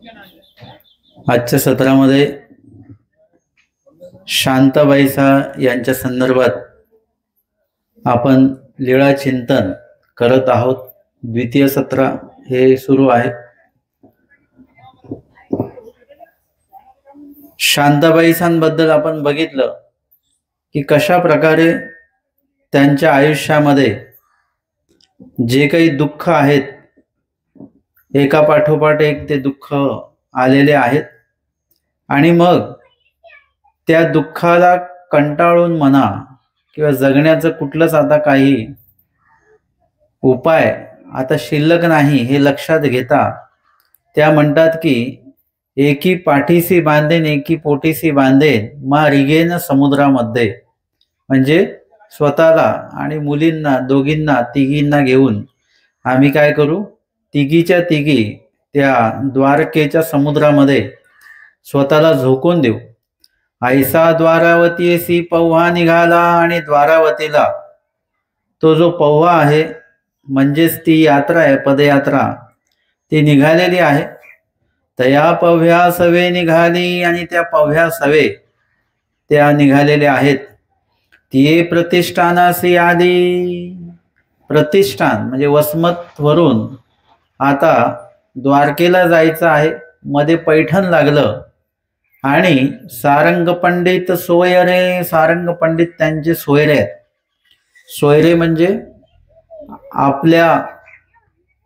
आजच्या सत्रामध्ये शांताबाईसा यांच्या संदर्भात आपण लीळा चिंतन करत आहोत। द्वितीय सत्र हे सुरू आहे। शांताबाईसांबद्दल आपण बघितलं की कशा प्रकारे त्यांच्या आयुष्यामध्ये जे काही दुःख आहेत एका पाठोपाठ एक ते दुःख आलेले आहेत आणि मग त्या दुःखाला कंटाळून म्हणा किंवा जगण्याचं कुठलंच आता काही उपाय आता शिल्लक नाही हे लक्षात घेता त्या म्हणतात की एकी पाठीसी बांधेन एकी पोटीसी बांधेन मा रिगेन समुद्रामध्ये, म्हणजे स्वतःला आणि मुलींना दोघींना तिघींना घेऊन आम्ही काय करू, तिघीच्या तिघी त्या द्वारकेच्या समुद्रामध्ये स्वतःला झोकून देऊ। ऐसा द्वारावतीसी पौहा निघाला, आणि द्वारावतीला तो जो पौहा आहे म्हणजेच ती यात्रा आहे, पदयात्रा ती निघालेली आहे। तया पव्या सवे निघाली, आणि त्या पव्या सवे त्या निघालेल्या आहेत। ती प्रतिष्ठानासी आली, प्रतिष्ठान म्हणजे वसमत वरून आता द्वारकेला जायचं आहे। मध्ये पैठण लागलं आणि सारंग पंडित सोयरे, सारंग पंडित त्यांचे सोयरे आहेत। सोयरे म्हणजे आपल्या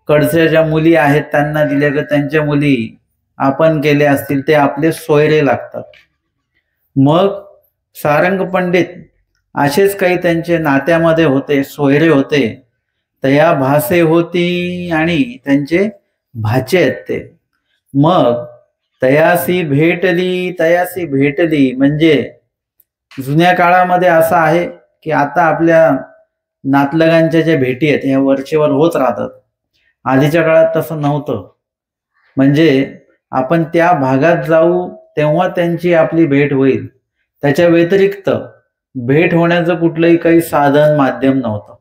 कडच्या ज्या मुली आहेत त्यांना दिल्या ग त्यांच्या मुली आपण केले असतील ते आपले सोयरे लागतात। मग सारंग पंडित असेच काही त्यांचे नात्यामध्ये होते, सोयरे होते। तया भासे होती, आणि त्यांचे भाचे आहेत ते। मग तयासी भेटली, तयासी भेटली म्हणजे जुन्या काळामध्ये असं आहे की आता आपल्या नातलगांच्या ज्या भेटी आहेत ह्या वरचेवर होत राहतात। आधीच्या काळात तसं नव्हतं, म्हणजे आपण त्या भागात जाऊ तेव्हा त्यांची आपली भेट होईल, त्याच्या व्यतिरिक्त भेट होण्याचं कुठलंही काही साधन माध्यम नव्हतं।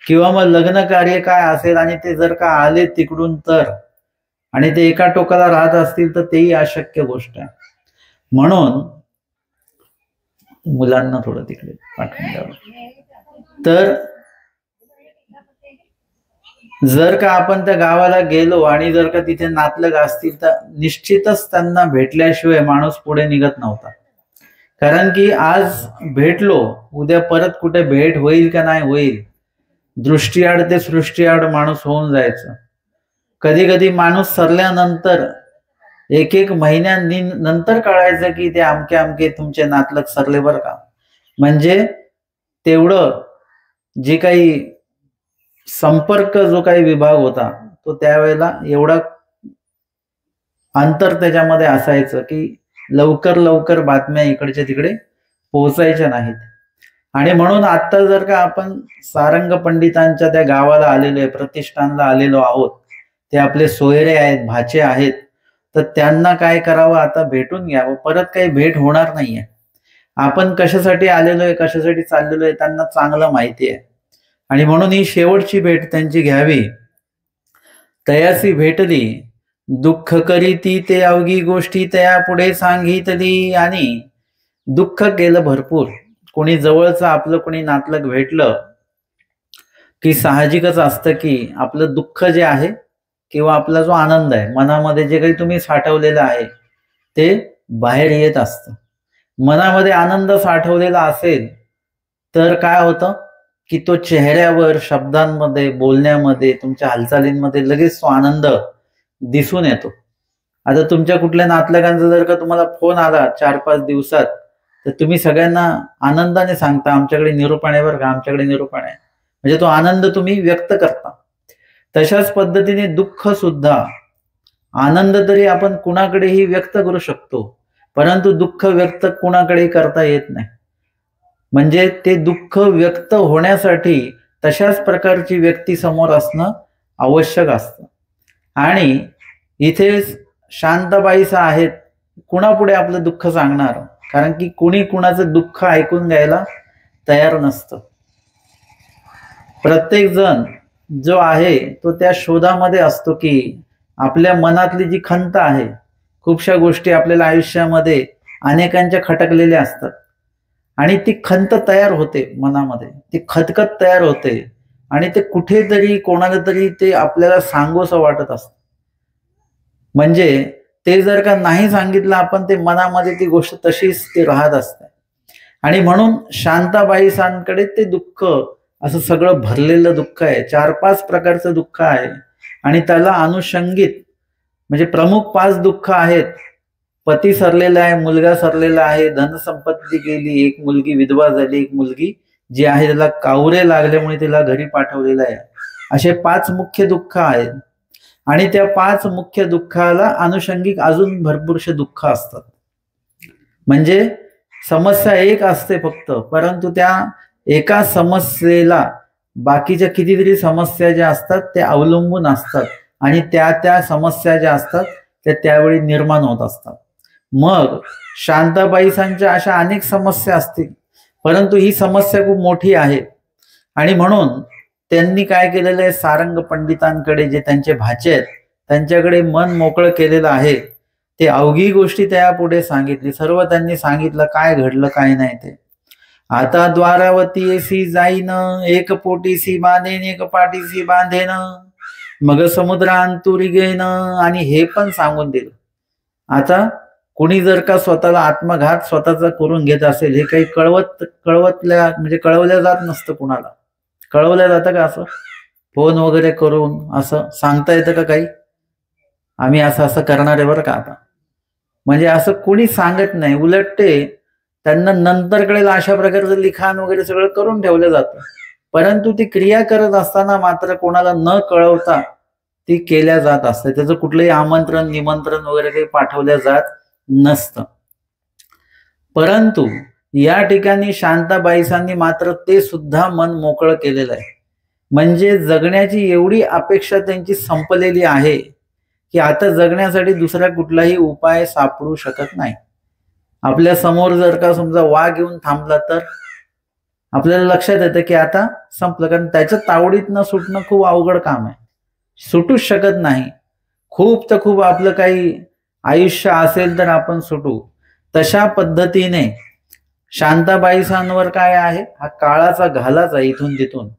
किंवा मग लग्न कार्य काय असेल आणि ते जर का आले तिकडून तर, आणि ते एका टोकाला राहत असतील तर तेही अशक्य गोष्ट आहे। म्हणून मुलांना थोडं तिकडे पाठवून द्यावं। तर जर का आपण त्या गावाला गेलो आणि जर का तिथे नातलग असतील तर निश्चितच त्यांना भेटल्याशिवाय माणूस पुढे निघत नव्हता। कारण की आज भेटलो उद्या परत कुठे भेट होईल का नाही होईल, दृष्टीआड ते सृष्टीआड माणूस होऊन जायचं। कधी कधी माणूस सरल्यानंतर एक एक महिन्यानंतर कळायचं की ते अमके अमके तुमचे नातलग सरले बरं का। म्हणजे तेवढं जे काही संपर्क जो काही विभाग होता तो त्यावेळेला एवढा अंतर त्याच्यामध्ये असायचं की लवकर लवकर बातम्या इकडच्या तिकडे पोहोचायच्या नाहीत। आणि म्हणून आता जर का आपण सारंग पंडितांच्या त्या गावाला आलेलो आहे, प्रतिष्ठानला आलेलो आहोत, ते आपले सोयरे आहेत, भाचे आहेत, तर त्यांना काय करावं, आता भेटून घ्यावं। परत काही भेट होणार नाहीये। आपण कशासाठी आलेलो आहे, कशासाठी चाललेलो आहे त्यांना चांगलं माहिती आहे, आणि म्हणून ही शेवटची भेट त्यांची घ्यावी। तयासी भेटली, दुःख करीती ते अवघी गोष्टी तया पुढे सांगितली, आणि दुःख केलं भरपूर। कोणी जवळचं आपलं कोणी नातलग भेटलं की साहजिकच असतं की आपलं दुःख जे आहे किंवा आपला जो आनंद आहे मनामध्ये जे काही तुम्ही साठवलेलं आहे ते बाहेर येत असतं। मनामध्ये आनंद साठवलेला असेल तर काय होतं की तो चेहऱ्यावर, शब्दांमध्ये, बोलण्यामध्ये, तुमच्या हालचालींमध्ये लगेच तो आनंद दिसून येतो। आता तुमच्या कुठल्या नातलगांचा जर का तुम्हाला फोन आला 4-5 दिवसात तर तुम्ही सगळ्यांना आनंदाने सांगता आमच्याकडे निरोप आहे बरं का, आमच्याकडे निरोप आहे, म्हणजे तो आनंद तुम्ही व्यक्त करता। तशाच पद्धतीने दुःख सुद्धा, आनंद तरी आपण कुणाकडेही व्यक्त करू शकतो परंतु दुःख व्यक्त कुणाकडेही करता येत नाही। म्हणजे ते दुःख व्यक्त होण्यासाठी तशाच प्रकारची व्यक्ती समोर असणं आवश्यक असतं। आणि इथे शांताबाईसा आहेत, कुणापुढे आपलं दुःख सांगणार, कारण की कुणी कुणाचं दुःख ऐकून घ्यायला तयार नसतं। प्रत्येक जण जो आहे तो त्या शोधामध्ये असतो की आपल्या मनातली जी खंत आहे, खूपशा गोष्टी आपल्याला आयुष्यामध्ये अनेकांच्या खटकलेल्या असतात आणि ती खंत तयार होते मनामध्ये, ती खतखत तयार होते आणि ते कुठेतरी कोणाला तरी ते आपल्याला सांगूसं वाटत असतं. म्हणजे ते जर का नाही सांगितलं आपण, ते मनामध्ये ती गोष्ट तशीच ती राहत असते. आणि म्हणून शांताबाईसांकडे ते दुःख असं सगळं भरलेलं दुःख आहे. 4-5 प्रकारचं दुःख आहे आणि त्याला अनुषंगित म्हणजे प्रमुख 5 दुःख आहेत. पती सरलेला आहे, मुलगा सरलेला आहे, धनसंपत्ती गेली, एक मुलगी विधवा झाली, एक मुलगी जी आहे त्याला कावरे लागल्यामुळे तिला घरी पाठवलेलं आहे. असे 5 मुख्य दुःख आहेत आणि त्या 5 मुख्य दुःखाला अनुषंगिक अजून भरपूरशे दुःख असतात. म्हणजे समस्या एक असते फक्त, परंतु त्या एका समस्येला बाकीच्या कितीतरी समस्या ज्या असतात त्या अवलंबून असतात आणि त्या समस्या ज्या असतात त्या त्यावेळी निर्माण होत असतात. मग शांताबाईसांच्या अशा अनेक समस्या असतील, परंतु ही समस्या खूप मोठी आहे आणि म्हणून त्यांनी काय केलेलं आहे, सारंग पंडितांकडे जे त्यांचे भाचे आहेत त्यांच्याकडे मन मोकळं केलेलं आहे. ते अवघी गोष्टी त्या पुढे सांगितली, सर्व त्यांनी सांगितलं काय घडलं काय नाही ते. आता द्वारावती येसी जाईन, एक पोटीसी बांधेन एक पाठीसी बांधेन, मग समुद्रांतुरी घेन, आणि हे पण सांगून दिलं. आता कुणी जर का स्वतःला आत्मघात स्वतःचा करून घेत असेल, हे काही कळवल्या जात नसतं. कुणाला कळवल्या जातं का असं फोन वगैरे करून असं सांगता येतं का काही, आम्ही असं असं करणार आहे बरं का आता, म्हणजे असं कोणी सांगत नाही. उलट ते त्यांना नंतर कळेल अशा प्रकारचं लिखाण वगैरे सगळं करून ठेवलं जातं, परंतु ती क्रिया करत असताना मात्र कोणाला न कळवता ती केल्या जात असते. त्याचं कुठलंही आमंत्रण निमंत्रण वगैरे काही पाठवल्या जात नसतं. परंतु या ठिकाणी शांताबाईसांनी मात्र ते सुद्धा मन मोकळं केलेलं आहे. म्हणजे जगण्याची एवढी अपेक्षा त्यांची संपलेली आहे की आता जगण्यासाठी दुसरा कुठलाही उपाय सापडू शकत नाही. आपल्या समोर जर का समजा वाघ येऊन थांबला तर आपल्याला लक्षात येतं की आता संपलं, कारण त्याच्या तावडीत न सुटणं खूप अवघड काम आहे, सुटूच शकत नाही. खूप तर खूप आपलं काही आयुष्य असेल तर आपण सुटू. तशा पद्धतीने शांताबाईसांवर काय आहे, हा काळाचा घालाच आहे इथून तिथून,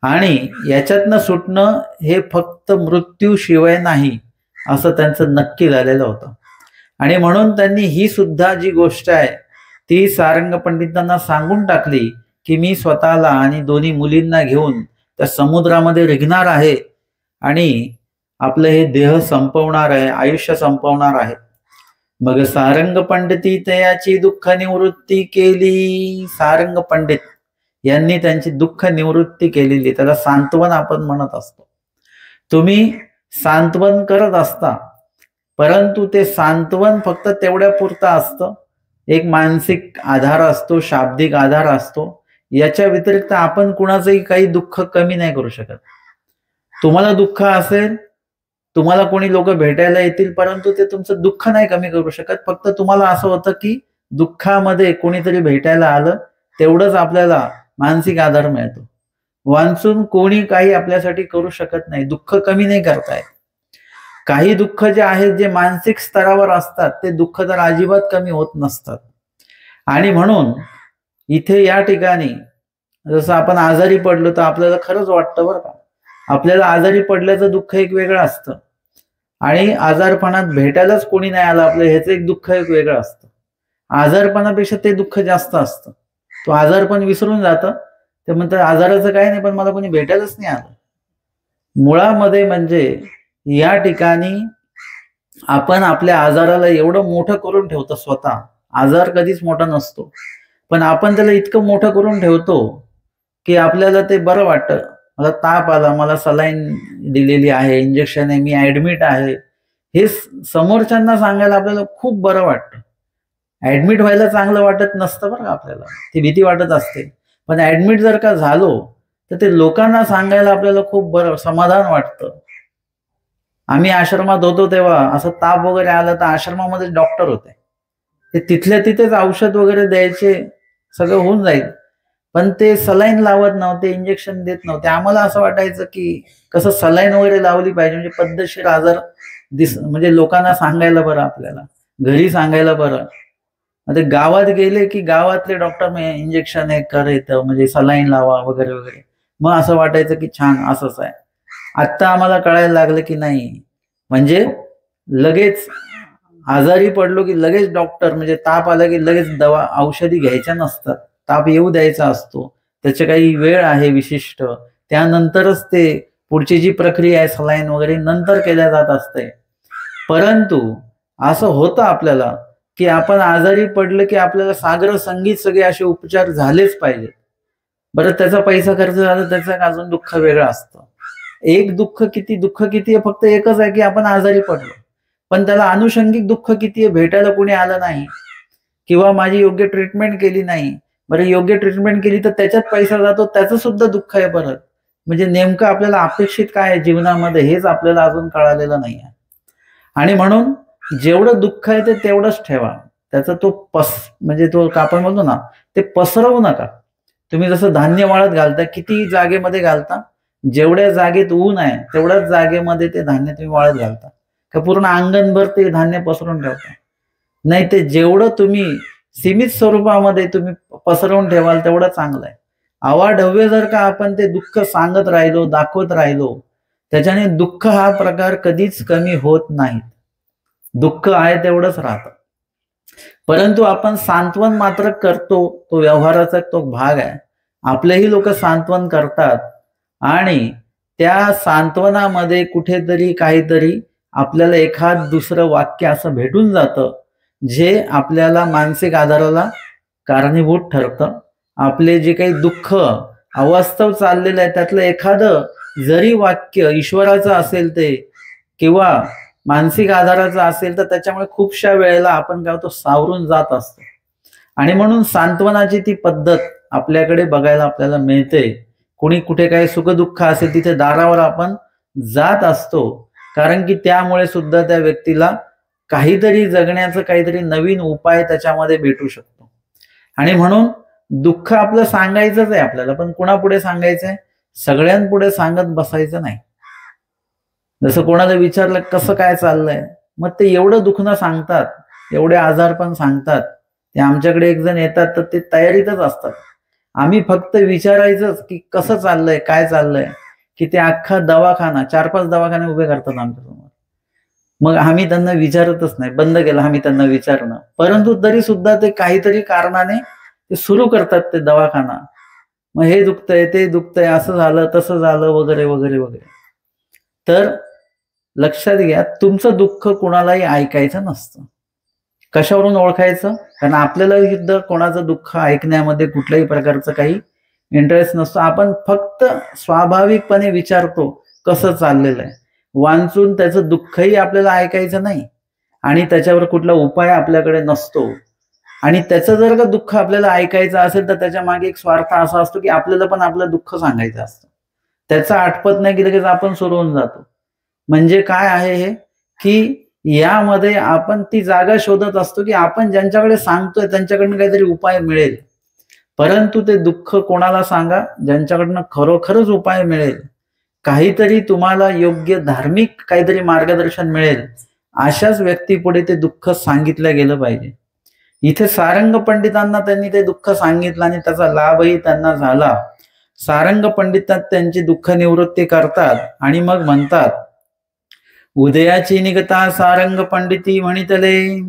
आणि याच्यातनं सुटणं हे फक्त मृत्यूशिवाय नाही असं त्यांचं नक्की झालेलं होतं. आणि म्हणून त्यांनी ही सुद्धा जी गोष्ट आहे ती सारंग पंडितांना सांगून टाकली की मी स्वतःला आणि दोन्ही मुलींना घेऊन त्या समुद्रामध्ये रिगणार आहे आणि आपलं हे देह संपवणार आहे, आयुष्य संपवणार आहे. मग सारंग पंडिती त्याची दुःख निवृत्ती केली. सारंग पंडित यांनी त्यांची दुःख निवृत्ती केलेली, त्याला सांत्वन आपण म्हणत असतो. तुम्ही सांत्वन करत असता, परंतु ते सांत्वन फक्त तेवढ्या पुरतं असतं. एक मानसिक आधार असतो, शाब्दिक आधार असतो, याच्या व्यतिरिक्त आपण कुणाचंही काही दुःख कमी नाही करू शकत. तुम्हाला दुःख असेल, तुम्हाला कोणी लोक भेटायला येतील, परंतु ते तुमचं दुःख नाही कमी करू शकत. फक्त तुम्हाला असं होतं की दुःखामध्ये कोणीतरी भेटायला आलं, तेवढंच आपल्याला मानसिक आधार मिळतो. वांचून कोणी काही आपल्यासाठी करू शकत नाही, दुःख कमी नाही करतायत. काही दुःख जे आहेत जे मानसिक स्तरावर असतात ते दुःख तर अजिबात कमी होत नसतात. आणि म्हणून इथे या ठिकाणी जसं आपण आजारी पडलो तर आपल्याला खरंच वाटतं बरं का, आपल्याला आजारी पडल्याचं दुःख एक वेगळं असतं आणि आजारपणात भेटायलाच कोणी नाही आलं आपलं ह्याचं एक दुःख एक वेगळं असतं. आजारपणापेक्षा ते दुःख जास्त असतं. तो आजारपण विसरून जातं, ते म्हणतात आजाराचं काय नाही पण मला कोणी भेटायलाच नाही आलं. मुळामध्ये म्हणजे या ठिकाणी आपण आपल्या आजाराला एवढं मोठं करून ठेवतो स्वतः. आजार कधीच मोठा नसतो, पण आपण त्याला इतकं मोठं करून ठेवतो की आपल्याला ते बरं वाटतं. मला ताप आला, मला सलाईन दिलेली आहे, इंजेक्शन आहे, मी ऍडमिट आहे, हे समोरच्यांना सांगायला आपल्याला खूप बरं वाटतं. ऍडमिट व्हायला चांगलं वाटत नसतं बरं का, आपल्याला ती भीती वाटत असते. पण ऍडमिट जर का झालो तर ते लोकांना सांगायला आपल्याला खूप बरं समाधान वाटतं. आम्ही आश्रमात होतो तेव्हा असं ताप वगैरे आलं तर आश्रमामध्ये डॉक्टर होते, ते तिथल्या तिथेच औषध वगैरे द्यायचे, सगळं होऊन जाईल. पण ते सलाईन लावत नव्हते, इंजेक्शन देत नव्हते. आम्हाला असं वाटायचं की कसं सलाईन वगैरे लावली पाहिजे, म्हणजे पद्धतशीर आजार म्हणजे लोकांना सांगायला बरं, आपल्याला घरी सांगायला बरं. ते गावात गेले की गावातले डॉक्टर इंजेक्शन हे येतं, म्हणजे सलाईन लावा वगैरे वगैरे. मग असं वाटायचं की छान असंच आहे. आता आम्हाला कळायला लागलं की नाही, म्हणजे लगेच आजारी पडलो की लगेच डॉक्टर, म्हणजे ताप आला की लगेच दवा औषधी घ्यायच्या नसतात, ताप येऊ द्यायचा असतो. त्याची काही वेळ आहे विशिष्ट, त्यानंतरच ते पुढची जी प्रक्रिया आहे सलाईन वगैरे नंतर केल्या जात असते. परंतु असं होतं आपल्याला की आपण आजारी पडलं की आपल्याला सागर संगीत सगळे असे उपचार झालेच पाहिजेत. बरं, त्याचा पैसा खर्च झाला, त्याचं अजून दुःख वेगळं असतं. दुःख किती आहे, फक्त एकच आहे की आपण आजारी पडलो. पण त्याला अनुषंगिक दुःख किती आहे, भेटायला कुणी आलं नाही किंवा माझी योग्य ट्रीटमेंट केली नाही. बरं, योग्य ट्रीटमेंट केली तर त्याच्यात पैसा जातो, त्याचं सुद्धा दुःख आहे परत. म्हणजे नेमकं आपल्याला अपेक्षित काय आहे जीवनामध्ये हेच आपल्याला अजून कळालेलं नाही आहे. आणि म्हणून जेवढं दुःख आहे ते तेवढंच ठेवा. त्याचा तो म्हणजे तो आपण म्हणतो ना, ते पसरवू नका. तुम्ही जसं धान्य वाळत घालता, किती जागेमध्ये घालता, जेवढ्या जागेत ऊन आहे तेवढ्याच जागेमध्ये ते धान्य तुम्ही वाळत घालता का पूर्ण अंगणभर ते धान्य पसरवून ठेवता? नाही, ते जेवढं तुम्ही सीमित स्वरूपामध्ये तुम्ही पसरवून ठेवाल तेवढं चांगलं आहे. अवाढव्य जर का आपण ते दुःख सांगत राहिलो, दाखवत राहिलो, त्याच्याने दुःख हा प्रकार कधीच कमी होत नाही. दुःख आहे तेवढंच राहतं. परंतु आपण सांत्वन मात्र करतो, तो व्यवहाराचा तो भाग आहे. आपलेही लोक सांत्वन करतात आणि त्या सांत्वनामध्ये कुठेतरी काहीतरी आपल्याला एखाद दुसरं वाक्य असं भेटून जातं जे आपल्याला मानसिक आधाराला कारणीभूत ठरतं. आपले जे काही दुःख अवास्तव चाललेलं आहे त्यातलं एखादं जरी वाक्य ईश्वराचं असेल ते किंवा मानसिक आधाराचा असेल तर त्याच्यामुळे खूपशा वेळेला आपण काय होतो, सावरून जात असतो. आणि म्हणून सांत्वनाची ती पद्धत आपल्याकडे बघायला आपल्याला मिळते. कोणी कुठे काही सुखदुःख असेल तिथे दारावर आपण जात असतो, कारण की त्यामुळे सुद्धा त्या व्यक्तीला काहीतरी जगण्याचं काहीतरी नवीन उपाय त्याच्यामध्ये भेटू शकतो. आणि म्हणून दुःख आपलं सांगायचंच आहे आपल्याला, पण कुणापुढे सांगायचंय? सगळ्यांपुढे सांगत बसायचं नाही. जसं कोणाला विचारलं कसं काय चाललंय, मग ते एवढं दुखणं सांगतात, एवढे आजार पण सांगतात. ते आमच्याकडे एक जण येतात तर ते तयारीतच असतात. आम्ही फक्त विचारायचंच की कसं चाललंय, काय चाललंय, की ते अख्खा दवाखाना 4-5 दवाखाने उभे करतात आमच्यासमोर. मग आम्ही त्यांना विचारतच नाही, बंद केलं आम्ही त्यांना विचारणं. परंतु तरी सुद्धा ते काहीतरी कारणाने ते सुरू करतात ते दवाखाना. मग हे दुखतंय, ते दुखतंय, असं झालं, तसं झालं वगैरे वगैरे वगैरे. तर लक्षात घ्या, तुमचं दुःख कोणालाही ऐकायचं नसतं. कशावरून ओळखायचं? कारण आपल्याला सुद्धा कोणाचं दुःख ऐकण्यामध्ये कुठल्याही प्रकारचं काही इंटरेस्ट नसतो. आपण फक्त स्वाभाविकपणे विचारतो कसं चाललेलं आहे. वांचून त्याचं दुःखही आपल्याला ऐकायचं नाही आणि त्याच्यावर कुठला उपाय आपल्याकडे नसतो. आणि त्याचं जर का दुःख आपल्याला ऐकायचं असेल तर त्याच्या मागे एक स्वार्थ असा असतो की आपल्याला पण आपलं दुःख सांगायचं असतं. त्याचं आटपत नाही की लगेच आपण सुरू होऊन जातो. म्हणजे काय आहे हे, की यामध्ये आपण ती जागा शोधत असतो की आपण ज्यांच्याकडे सांगतोय त्यांच्याकडनं काहीतरी उपाय मिळेल. परंतु ते दुःख कोणाला सांगा ज्यांच्याकडनं खरोखरच उपाय मिळेल, काहीतरी तुम्हाला योग्य धार्मिक काहीतरी मार्गदर्शन मिळेल, अशाच व्यक्तीपुढे ते दुःख सांगितलं गेलं पाहिजे. इथे सारंग पंडितांना त्यांनी ते दुःख सांगितलं आणि त्याचा लाभही त्यांना झाला. सारंग पंडितात त्यांची दुःख निवृत्ती करतात आणि मग म्हणतात, उदयाची निघता सारंग पंडिती म्हणितले,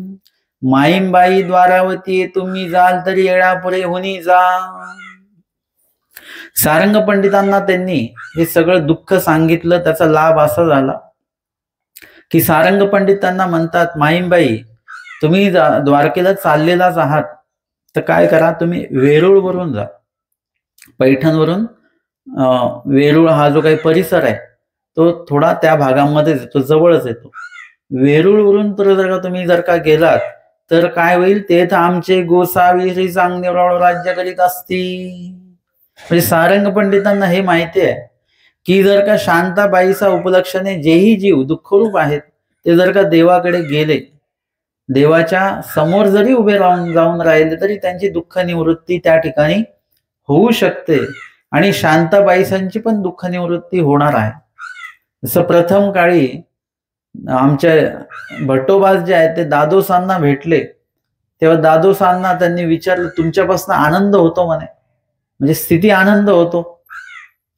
माईंबाई द्वारावती तुम्ही जाल तरी येळापुरे होनी जा. सारंग पंडितांना त्यांनी हे सगळं दुःख सांगितलं. त्याचा लाभ असा झाला की सारंग पंडित त्यांना म्हणतात, माईंबाई तुम्ही द्वारकेला चाललेलाच आहात तर काय करा, तुम्ही वेरूळ वरून जा. पैठणवरून वेरूळ हा जो काही परिसर आहे तो थोडा त्या भागामध्ये येतो, जवळच येतो. वेरूळवरून तर जर का तुम्ही गेलात तर काय होईल, ते तर आमचे गोसावी श्री चांगदेव राज्य करीत असती. म्हणजे सारंग पंडितांना हे माहिती आहे की जर का शांताबाईचा उपलक्षणे जेही जीव दुःखरूप आहेत ते जर का देवाकडे गेले, देवाच्या समोर जरी उभे जाऊन राहिले तरी त्यांची दुःख निवृत्ती त्या ठिकाणी होऊ शकते आणि शांताबाईसांची पण दुःख निवृत्ती होणार आहे. जसं प्रथम काळी आमच्या भट्टोबास जे आहेत ते दादोसांना भेटले, तेव्हा दादोसांना त्यांनी विचारलं, तुमच्यापासून आनंद होतो म्हणे, म्हणजे स्थिती आनंद होतो.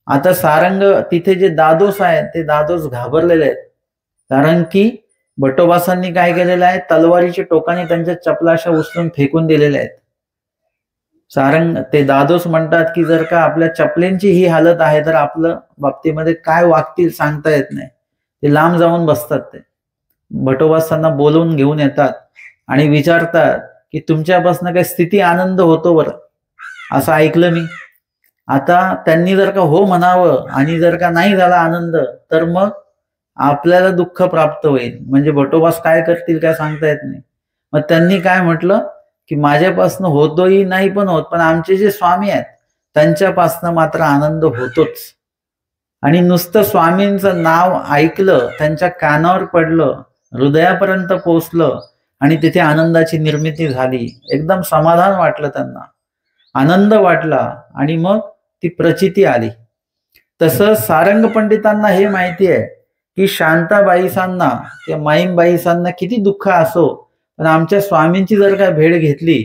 आता सारंग तिथे जे दादोस आहेत ते दादोस घाबरलेले आहेत, कारण की भट्टोबासांनी काय केलेलं आहे, तलवारीच्या टोकाने त्यांच्या चपला अशा उचलून फेकून दिलेल्या आहेत. सारंग ते दादोस म्हणतात की जर का आपल्या चपलेंची ही हालत आहे तर आपलं बाबतीमध्ये काय वागतील सांगता येत नाही. ते लांब जाऊन बसतात. ते भट्टोबासांना बोलवून घेऊन येतात आणि विचारतात की तुमच्यापासून काय स्थिती आनंद होतो बरं, असं ऐकलं मी. आता त्यांनी जर का हो म्हणावं आणि जर का नाही झाला आनंद तर मग आपल्याला दुःख प्राप्त होईल. म्हणजे भट्टोबास काय करतील काय सांगता येत नाही. मग त्यांनी काय म्हटलं की माझ्यापासनं होतोही नाही पण होत, पण आमचे जे स्वामी आहेत त्यांच्यापासनं मात्र आनंद होतोच. आणि नुसतं स्वामींचं नाव ऐकलं, त्यांच्या कानावर पडलं, हृदयापर्यंत पोचलं आणि तिथे आनंदाची निर्मिती झाली. एकदम समाधान वाटलं त्यांना, आनंद वाटला आणि मग ती प्रचिती आली. तसं सारंग पंडितांना हे माहिती आहे की शांताबाईसांना किंवा माईंबाईसांना किती दुःख असो, पण आमच्या स्वामींची जर का भेट घेतली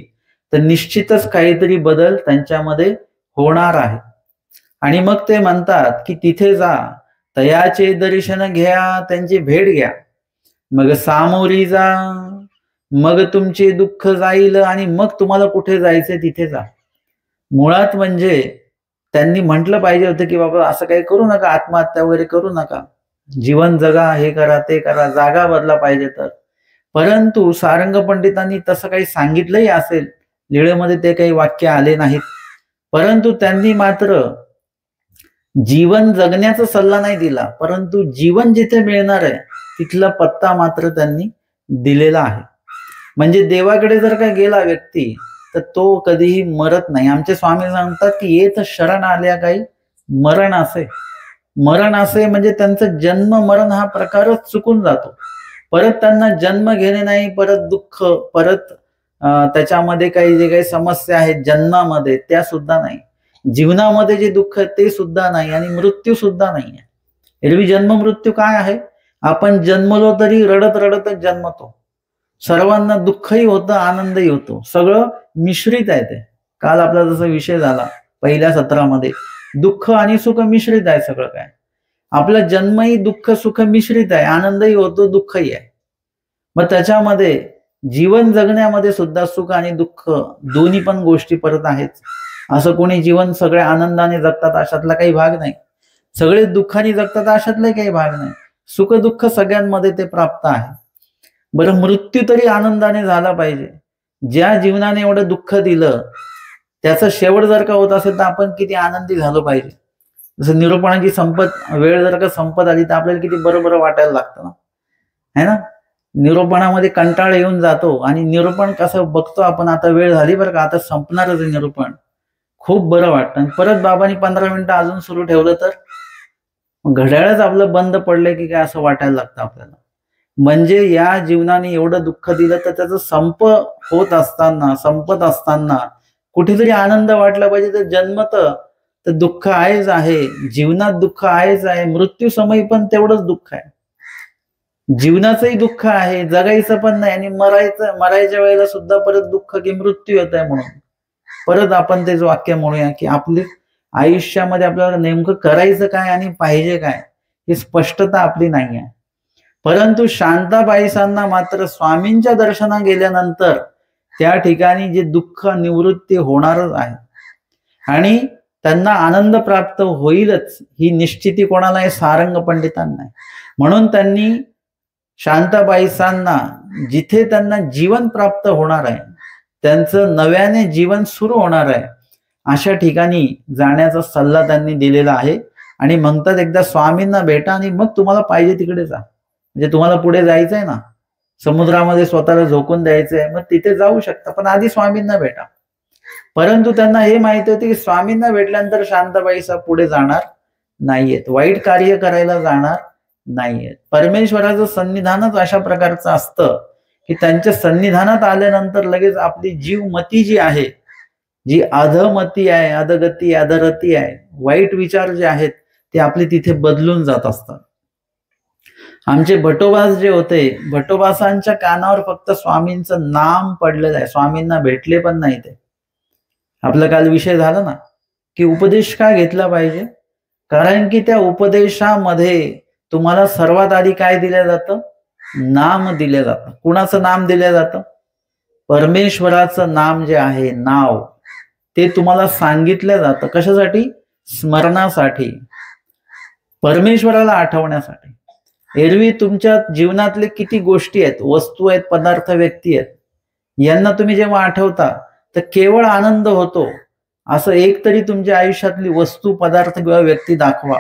तर निश्चितच काहीतरी बदल त्यांच्यामध्ये होणार आहे. आणि मग ते म्हणतात की तिथे जा, तयाचे दर्शन घ्या, त्यांची भेट घ्या, मग सामोरी जा, मग तुमचे दुःख जाईल आणि मग तुम्हाला कुठे जायचे तिथे जा. मुळात म्हणजे त्यांनी म्हटलं पाहिजे होतं की बाबा असं काही करू नका, आत्महत्या वगैरे करू नका, जीवन जगा, हे करा ते करा, जागा बदला पाहिजे तर. परंतु सारंग पंडितांनी तसं काही सांगितलंही असेल, लिळेमध्ये ते काही वाक्य आले नाहीत, परंतु त्यांनी मात्र जीवन जगण्याचा सल्ला नाही दिला, परंतु जीवन जिथे मिळणार आहे तिथला पत्ता मात्र त्यांनी दिलेला आहे. म्हणजे देवाकडे जर का गेला व्यक्ती तर तो कधीही मरत नाही. आमचे स्वामी सांगतात की येत शरण आल्या काही मरण असे. मरण असे म्हणजे त्यांचं जन्म मरण हा प्रकारच चुकून जातो. परत त्यांना जन्म घेणे नाही, परत दुःख, परत त्याच्यामध्ये काही जे काही समस्या आहेत जन्मामध्ये त्या सुद्धा नाही, जीवनामध्ये जे दुःख ते सुद्धा नाही आणि मृत्यू सुद्धा नाही आहे. एरवी जन्म मृत्यू काय आहे, आपण जन्मलो तरी रडत रडतच जन्मतो. सर्वांना दुःखही होतं, आनंदही होतो, सगळं मिश्रित आहे. ते काल आपला जसा विषय झाला पहिल्या सत्रामध्ये, दुःख आणि सुख मिश्रित आहे सगळं काय. आपला जन्मही दुःख सुख मिश्रित आहे, आनंदही होतो, दुःखही आहे. मग त्याच्यामध्ये जीवन जगण्यामध्ये सुद्धा सुख आणि दुःख दोन्ही पण गोष्टी परत आहेत. असं कोणी जीवन सगळे आनंदाने जगतात अशातला काही भाग नाही, सगळे दुःखाने जगतात अशातलाही काही भाग नाही. सुख दुःख सगळ्यांमध्ये ते प्राप्त आहे. बरं, मृत्यू तरी आनंदाने झाला पाहिजे. ज्या जीवनाने एवढं दुःख दिलं त्याचा शेवट जर का होत असेल तर आपण किती आनंदी झालो पाहिजे. जसं निरूपणाची वेळ जर का संपत आली तर आपल्याला किती बरं बरं वाटायला लागतं ना, है ना. निरूपणामध्ये कंटाळ येऊन जातो आणि निरूपण कसं बघतो आपण, आता वेळ झाली बरं का, आता संपणारच आहे निरूपण, खूप बरं वाटतं. आणि परत बाबांनी 15 मिनिटं अजून सुरू ठेवलं तर घड्याळच आपलं बंद पडलंय की काय असं वाटायला लागतं आपल्याला. म्हणजे या जीवनाने एवढं दुःख दिलं तर त्याचं होत असताना, संपत असताना कुठेतरी आनंद वाटला पाहिजे. तर जन्मत तर दुःख आहेच आहे, जीवनात दुःख आहेच आहे, मृत्यू समयी पण तेवढंच दुःख आहे. जीवनाचंही दुःख आहे, जगायचं पण नाही, आणि मरायच्या वेळेला सुद्धा परत दुःख की मृत्यू येत आहे. म्हणून परत आपण तेच वाक्य म्हणूया की आपली आयुष्यामध्ये आपल्याला नेमकं करायचं काय आणि पाहिजे काय ही स्पष्टता आपली नाही आहे. परंतु शांताबाईसांना मात्र स्वामींच्या दर्शना गेल्यानंतर त्या ठिकाणी जे दुःख निवृत्ती होणारच आहे आणि त्यांना आनंद प्राप्त होईलच, ही निश्चिती कोणाला आहे, सारंग पंडितांना आहे. म्हणून त्यांनी शांताबाईसांना जिथे त्यांना जीवन प्राप्त होणार आहे, त्यांचं नव्याने जीवन सुरू होणार आहे, अशा ठिकाणी जाण्याचा सल्ला त्यांनी दिलेला आहे. आणि म्हणतात एकदा स्वामींना भेटा आणि मग तुम्हाला पाहिजे तिकडे जा. म्हणजे तुम्हाला पुढे जायचंय ना, समुद्रामध्ये स्वतःला झोकून द्यायचंय, मग तिथे जाऊ शकता, पण आधी स्वामींना भेटा. परंतु त्यांना हे माहिती होते की स्वामींना भेटल्यानंतर शांताबाईसा पुढे जाणार नाहीयेत, वाईट कार्य करायला जाणार नाहीयेत. परमेश्वराचं सन्निधानच अशा प्रकारचं असतं की त्यांच्या सन्निधानात आल्यानंतर लगेच आपली जीवमती जी आहे जी अधमती आहे, अधगती, अधरती आहे, वाईट विचार जे आहेत ते आपले तिथे बदलून जात असतात. आमचे भटोबास जे होते, भटोबासांच्या कानावर फक्त स्वामींचं नाम पडलेलं आहे, स्वामींना भेटले पण नाही ते. आपला काल विषय झाला ना की उपदेश का घेतला पाहिजे, कारण की त्या उपदेशामध्ये तुम्हाला सर्वात आधी काय दिलं जातं, नाम दिलं जातं. कुणाचं नाम दिलं जातं, परमेश्वराचं नाम जे आहे, नाव, ते तुम्हाला सांगितलं जातं. कशासाठी, स्मरणासाठी, परमेश्वराला आठवण्यासाठी. एरवी तुमच्या जीवनातले किती गोष्टी आहेत, वस्तू आहेत, पदार्थ, व्यक्ती आहेत, यांना तुम्ही जेव्हा आठवता तर केवळ आनंद होतो. असं एक तरी तुमच्या आयुष्यातली वस्तू, पदार्थ किंवा व्यक्ती दाखवा,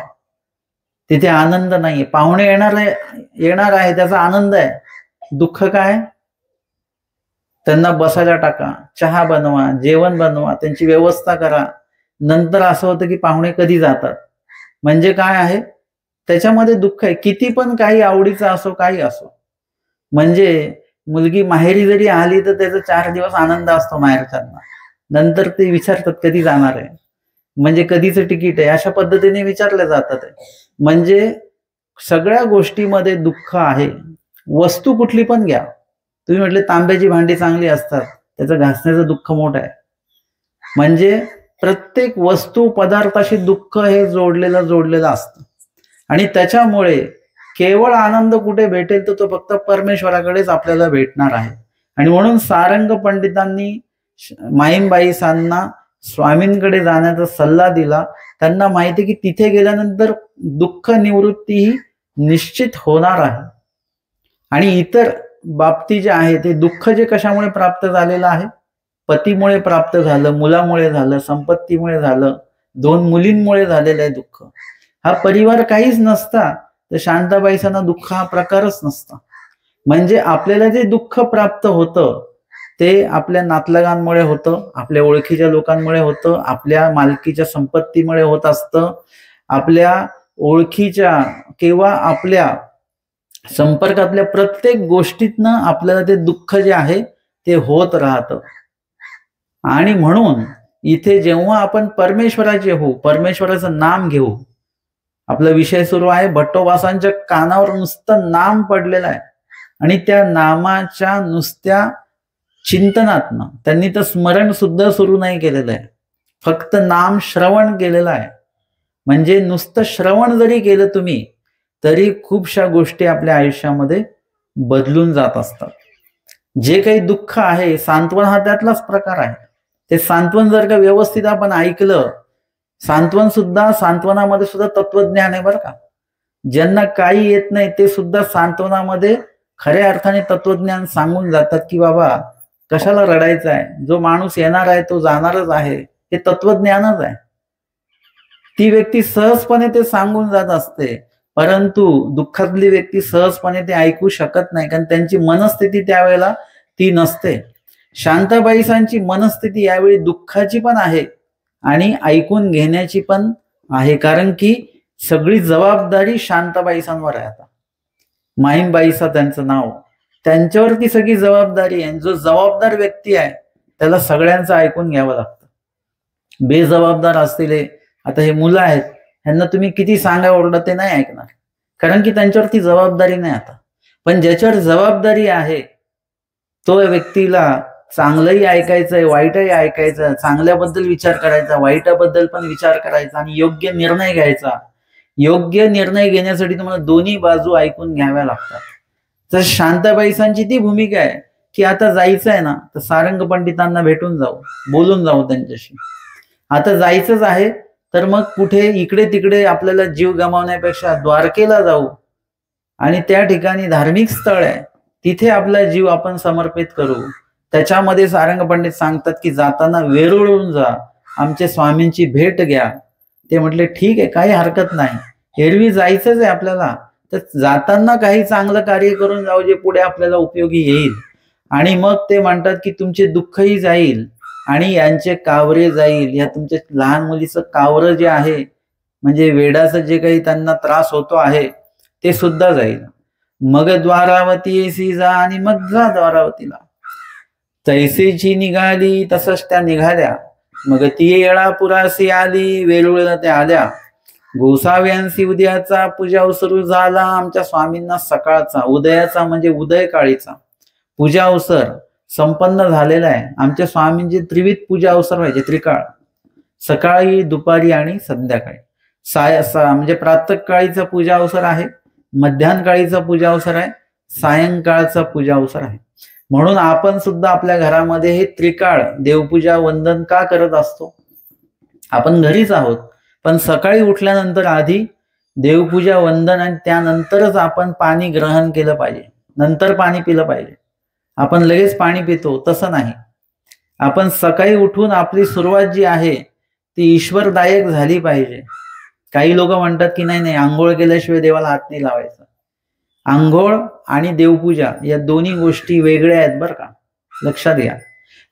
तिथे आनंद नाहीये. पाहुणे येणार आहे त्याचा आनंद आहे, दुःख काय, त्यांना बसायला टाका, चहा बनवा, जेवण बनवा, त्यांची व्यवस्था करा. नंतर असं होतं की पाहुणे कधी जातात, म्हणजे काय आहे, त्याच्यामध्ये दुःख आहे. किती पण काही आवडीचं असो, काही असो. म्हणजे मुलगी माहेरी जरी आली तर त्याचा 4 दिवस आनंद असतो माहेरच्यांना, नंतर ते विचारतात कधी जाणार आहे, म्हणजे कधीचं तिकीट आहे, अशा पद्धतीने विचारले जातात. म्हणजे सगळ्या गोष्टीमध्ये दुःख आहे. वस्तू कुठली पण घ्या, तुम्ही म्हटले तांब्याची भांडी चांगली असतात, त्याचं घासण्याचं दुःख मोठं आहे. म्हणजे प्रत्येक वस्तू, पदार्थाशी दुःख हे जोडलेलं असतं. आणि त्याच्यामुळे केवळ आनंद कुठे भेटेल तर तो फक्त परमेश्वराकडेच आपल्याला भेटणार आहे. आणि म्हणून सारंग पंडितांनी माईंबाईसांना स्वामींकडे जाण्याचा सल्ला दिला. त्यांना माहिती की तिथे गेल्यानंतर दुःख निवृत्ती ही निश्चित होणार आहे. आणि इतर बाबती जे आहे ते दुःख जे कशामुळे प्राप्त झालेलं आहे, पतीमुळे प्राप्त झालं, मुलामुळे झालं, संपत्तीमुळे झालं, 2 मुलींमुळे झालेलं आहे दुःख. हा परिवार काहीच नसता तर शांताबाईसांना दुःख हा प्रकारच नसता. म्हणजे आपल्याला जे दुःख प्राप्त होतं ते आपल्या नातलगांमुळे होतं, आपल्या ओळखीच्या लोकांमुळे होतं, आपल्या मालकीच्या संपत्तीमुळे होत असतं, आपल्या ओळखीच्या किंवा आपल्या संपर्कातल्या प्रत्येक गोष्टीतनं आपल्याला ते दुःख जे आहे ते होत राहतं. आणि म्हणून इथे जेव्हा आपण परमेश्वराचे होऊ, परमेश्वराचं नाम घेऊ, आपला विषय सुरू आहे, भट्टोबासांच्या कानावर नुसतं नाम पडलेलं आहे आणि त्या नामाच्या नुसत्या चिंतनातनं त्यांनी तर स्मरण सुद्धा सुरू नाही केलेलं आहे, फक्त नाम श्रवण केलेलं आहे. म्हणजे नुसतं श्रवण जरी केलं तुम्ही तरी खूपशा गोष्टी आपल्या आयुष्यामध्ये बदलून जात असतात. जे काही दुःख आहे, सांत्वन हा त्यातलाच प्रकार आहे. ते सांत्वन जर का व्यवस्थित आपण ऐकलं, सांत्वनामध्ये सुद्धा तत्वज्ञान आहे बरं का. ज्यांना काही येत नाही ते सुद्धा सांत्वनामध्ये खऱ्या अर्थाने तत्वज्ञान सांगून जातात की बाबा कशाला रडायचं आहे, जो माणूस येणार आहे तो जाणारच आहे, हे तत्वज्ञानच आहे. ती व्यक्ती सहजपणे ते सांगून जात असते, परंतु दुःखातली व्यक्ती सहजपणे ते ऐकू शकत नाही, कारण त्यांची मनस्थिती त्यावेळेला ती नसते. शांताबाईसांची मनस्थिती यावेळी दुःखाची पण आहे आणि ऐकून घेण्याची पण आहे, कारण की सगळी जबाबदारी शांताबाईसांवर आहे. आता माईंबाईसा त्यांचं नाव, त्यांच्यावरती सगळी जबाबदारी आहे. जो जबाबदार व्यक्ती आहे त्याला सगळ्यांचं ऐकून घ्यावं लागतं. बेजबाबदार असलेले, आता हे मुलं आहेत, ह्यांना तुम्ही किती सांगा ओरडा ते नाही ऐकणार, कारण की त्यांच्यावरती जबाबदारी नाही. आता पण ज्याच्यावर जबाबदारी आहे तो व्यक्तीला चांगलंही ऐकायचंय, वाईटही ऐकायचं, चांगल्याबद्दल विचार करायचा, वाईटाबद्दल पण विचार करायचा आणि योग्य निर्णय घ्यायचा. योग्य निर्णय घेण्यासाठी तुम्हाला दोन्ही बाजू ऐकून घ्याव्या लागतात. तर शांताबाईसांची ती भूमिका आहे की आता जायचं आहे ना तर सारंग पंडितांना भेटून जाऊ, बोलून जाऊ त्यांच्याशी. आता जायचंच आहे तर मग कुठे इकडे तिकडे आपल्याला जीव गमावण्यापेक्षा द्वारकेला जाऊ आणि त्या ठिकाणी धार्मिक स्थळ आहे, तिथे आपला जीव आपण समर्पित करू. त्याच्यामध्ये सारंग पंडित सांगतात की जाताना वेरूळहून जा, आमच्या स्वामींची भेट घ्या. ते म्हटले ठीक आहे, काही हरकत नाही, एरवी जायचंच आहे आपल्याला, तर जाताना काही चांगलं कार्य करून जाऊ जे पुढे आपल्याला उपयोगी येईल. आणि मग ते म्हणतात की तुमचे दुःखही जाईल आणि यांचे कावरे जाईल. या तुमच्या लहान मुलीचं कावरं जे आहे, म्हणजे वेडाचं जे काही त्यांना त्रास होतो आहे ते सुद्धा जाईल. मग द्वारावती येसी जा, आणि मग जा द्वारावतीला. तैसेची निघाली, तसंच त्या निघाल्या. मग ती येळा पुरासी आली, वेरुळला त्या आल्या. गोसाव्यांसी उदयाचा पूजा सुरू झाला. आमच्या स्वामींना सकाळचा, उदयाचा म्हणजे उदय काळीचा पूजा अवसर संपन्न झालेला आहे. आमच्या स्वामींची त्रिविध पूजा अवसर व्हायचे, त्रिकाळ, सकाळी, दुपारी आणि संध्याकाळी. म्हणजे प्रातःकाळीचा पूजा अवसर आहे, मध्यान्हकाळीचा पूजा अवसर आहे, सायंकाळचा पूजा अवसर आहे. म्हणून आपण सुद्धा आपल्या घरामध्ये हे त्रिकाळ देवपूजा वंदन का करत असतो? आपण घरीच आहोत, पण सकाळी उठल्यानंतर आधी देवपूजा वंदन आणि त्यानंतरच आपण पाणी ग्रहण केलं पाहिजे, नंतर पाणी पिलं पाहिजे. आपण लगेच पाणी पितो तसं नाही. आपण सकाळी उठून आपली सुरुवात जी आहे ती ईश्वरदायक झाली पाहिजे. काही लोक म्हणतात की नाही, आंघोळ केल्याशिवाय देवाला हात नाही लावायचा. आंघोळ आणि देवपूजा या दोन्ही गोष्टी वेगळ्या आहेत बरं का, लक्षात घ्या.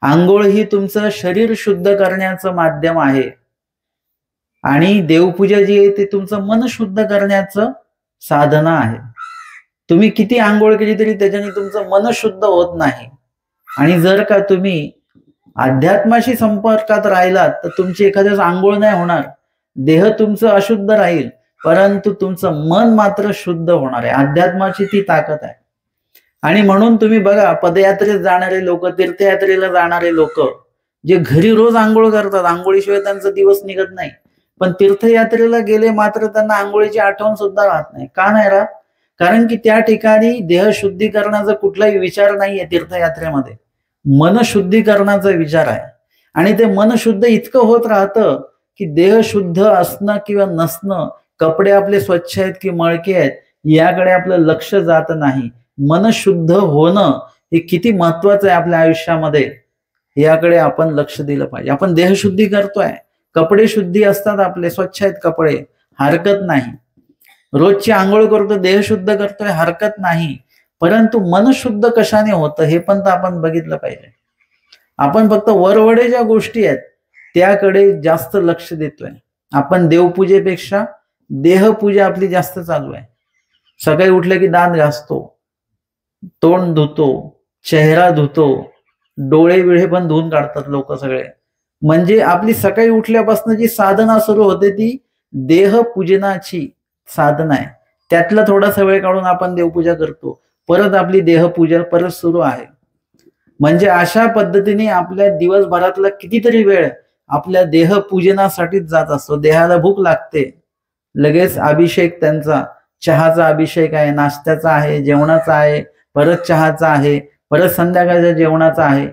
आंघोळ ही तुमचं शरीर शुद्ध करण्याचं माध्यम आहे आणि देवपूजा जी आहे ते तुमचं मन शुद्ध करण्याचं साधना आहे. तुम्ही किती आंघोळ केली तरी त्याच्याने तुमचं मन शुद्ध होत नाही. आणि जर का तुम्ही अध्यात्माशी संपर्कात राहिलात तर तुमची एखाद्याच आंघोळ नाही होणार, देह तुमचं अशुद्ध राहील, परंतु तुमचं मन मात्र शुद्ध होणार आहे. अध्यात्माची ती ताकद आहे. आणि म्हणून तुम्ही बघा, पदयात्रेत जाणारे लोक, तीर्थयात्रेला जाणारे लोक जे घरी रोज आंघोळ करतात, आंघोळीशिवाय त्यांचा दिवस निघत नाही, पण तीर्थयात्रेला गेले मात्र त्यांना आंघोळीची आठवण सुद्धा राहत नाही. का नाही राहत? कारण की त्या ठिकाणी देह शुद्धीकरणाचा कुठलाही विचार नाहीये. तीर्थयात्रेमध्ये मन शुद्धीकरणाचा विचार आहे. आणि ते मन शुद्ध इतकं होत राहतं की देह शुद्ध असणं किंवा नसणं, कपडे आपले स्वच्छ आहेत की मळके आहेत याकडे आपलं लक्ष जात नाही. मन शुद्ध होणं हे किती महत्वाचं आहे आपल्या आयुष्यामध्ये, याकडे आपण लक्ष दिलं पाहिजे. आपण देहशुद्धी करतोय, कपडे शुद्धी असतात, आपले स्वच्छ आहेत कपडे, हरकत नाही. रोजची आंघोळ करतो, देह शुद्ध करतोय, हरकत नाही. परंतु मन शुद्ध कशाने होतं हे पण तर आपण बघितलं पाहिजे. आपण फक्त वरवडे ज्या गोष्टी आहेत त्याकडे जास्त लक्ष देतोय. आपण देवपूजेपेक्षा देहपूजा आपली जास्त चालू आहे. सकाळी उठले की दात घासतो, तोंड धुतो, चेहरा धुतो, डोळे बिळे पण धुवून काढतात लोक सगळे. म्हणजे आपली सकाळी उठल्यापासून जी साधना सुरू होते ती देहपूजनाची साधना आहे. त्यातला थोडासा वेळ काढून आपण देवपूजा करतो, परत आपली देहपूजा परत सुरू आहे. म्हणजे अशा पद्धतीने आपल्या दिवसभरातला कितीतरी वेळ आपल्या देहपूजनासाठीच जात असतो. देहाला भूक लागते, लगेच अभिषेक, त्यांचा चहाचा अभिषेक आहे, नाश्त्याचा आहे, जेवणाचा आहे, परत चहाचा आहे, परत संध्याकाळच्या जेवणाचा आहे.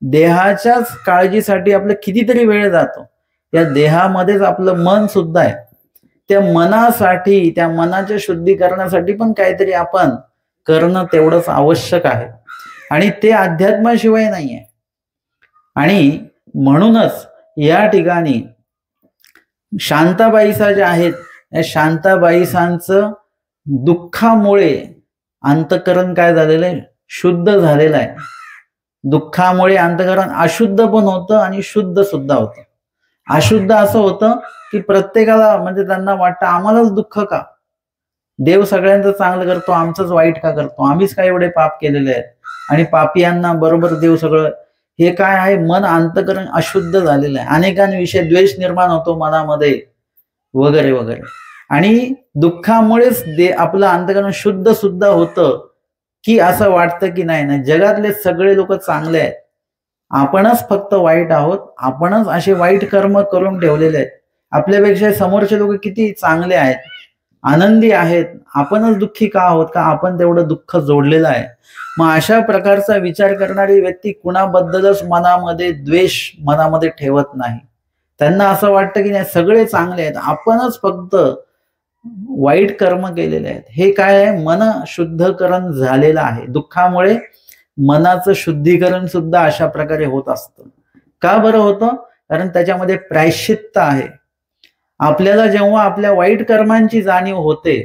देहाच्याच काळजीसाठी आपलं कितीतरी वेळ जातो. त्या देहामध्येच आपलं मन सुद्धा आहे. त्या मनासाठी, त्या मनाच्या शुद्धीकरणासाठी पण काहीतरी आपण करणं तेवढंच आवश्यक आहे. आणि ते अध्यात्माशिवाय नाहीये. आणि म्हणूनच या ठिकाणी शांताबाईसा ज्या आहेत, या शांताबाईसांचं दुःखामुळे अंतःकरण काय झालेलं आहे, शुद्ध झालेलं आहे. दुःखामुळे अंतःकरण अशुद्ध पण होतं आणि शुद्ध सुद्धा होतं. अशुद्ध असं होतं की प्रत्येकाला म्हणजे त्यांना वाटतं आम्हालाच दुःख का, देव सगळ्यांचं चांगलं करतो, आमचंच वाईट का करतो, आम्हीच काय एवढे पाप केलेले आहेत आणि पापियांना बरोबर देव सगळं. हे काय आहे, मन अंतःकरण अशुद्ध झालेलं आहे. अनेकांविषयी द्वेष निर्माण होतो मनामध्ये वगैरे वगैरे. आणि दुःखामुळेच आपलं अंतःकरण शुद्ध सुद्धा होतं की असं वाटतं की नाही, जगातले सगळे लोक चांगले आहेत, आपणच फक्त वाईट आहोत, आपणच असे वाईट कर्म करून ठेवलेले आहेत. आपल्यापेक्षा समोरचे लोक किती चांगले आहेत, आनंदी आहेत, आपणच दुःखी का आहोत, का आपण तेवढं दुःख जोडलेलं आहे. मग अशा प्रकारचा विचार करणारी व्यक्ती कुणाबद्दलच मनामध्ये द्वेष मनामध्ये ठेवत नाही. त्यांना असं वाटतं की नाही सगळे चांगले आहेत, आपणच फक्त वाईट कर्म केलेले आहेत. हे काय आहे, मन शुद्धीकरण झालेलं आहे. दुःखामुळे मनाचं शुद्धीकरण सुद्धा अशा प्रकारे होत असतं. का बरं होतं? कारण त्याच्यामध्ये प्रायश्चित्त आहे. आपल्याला जेव्हा आपल्या वाईट कर्मांची जाणीव होते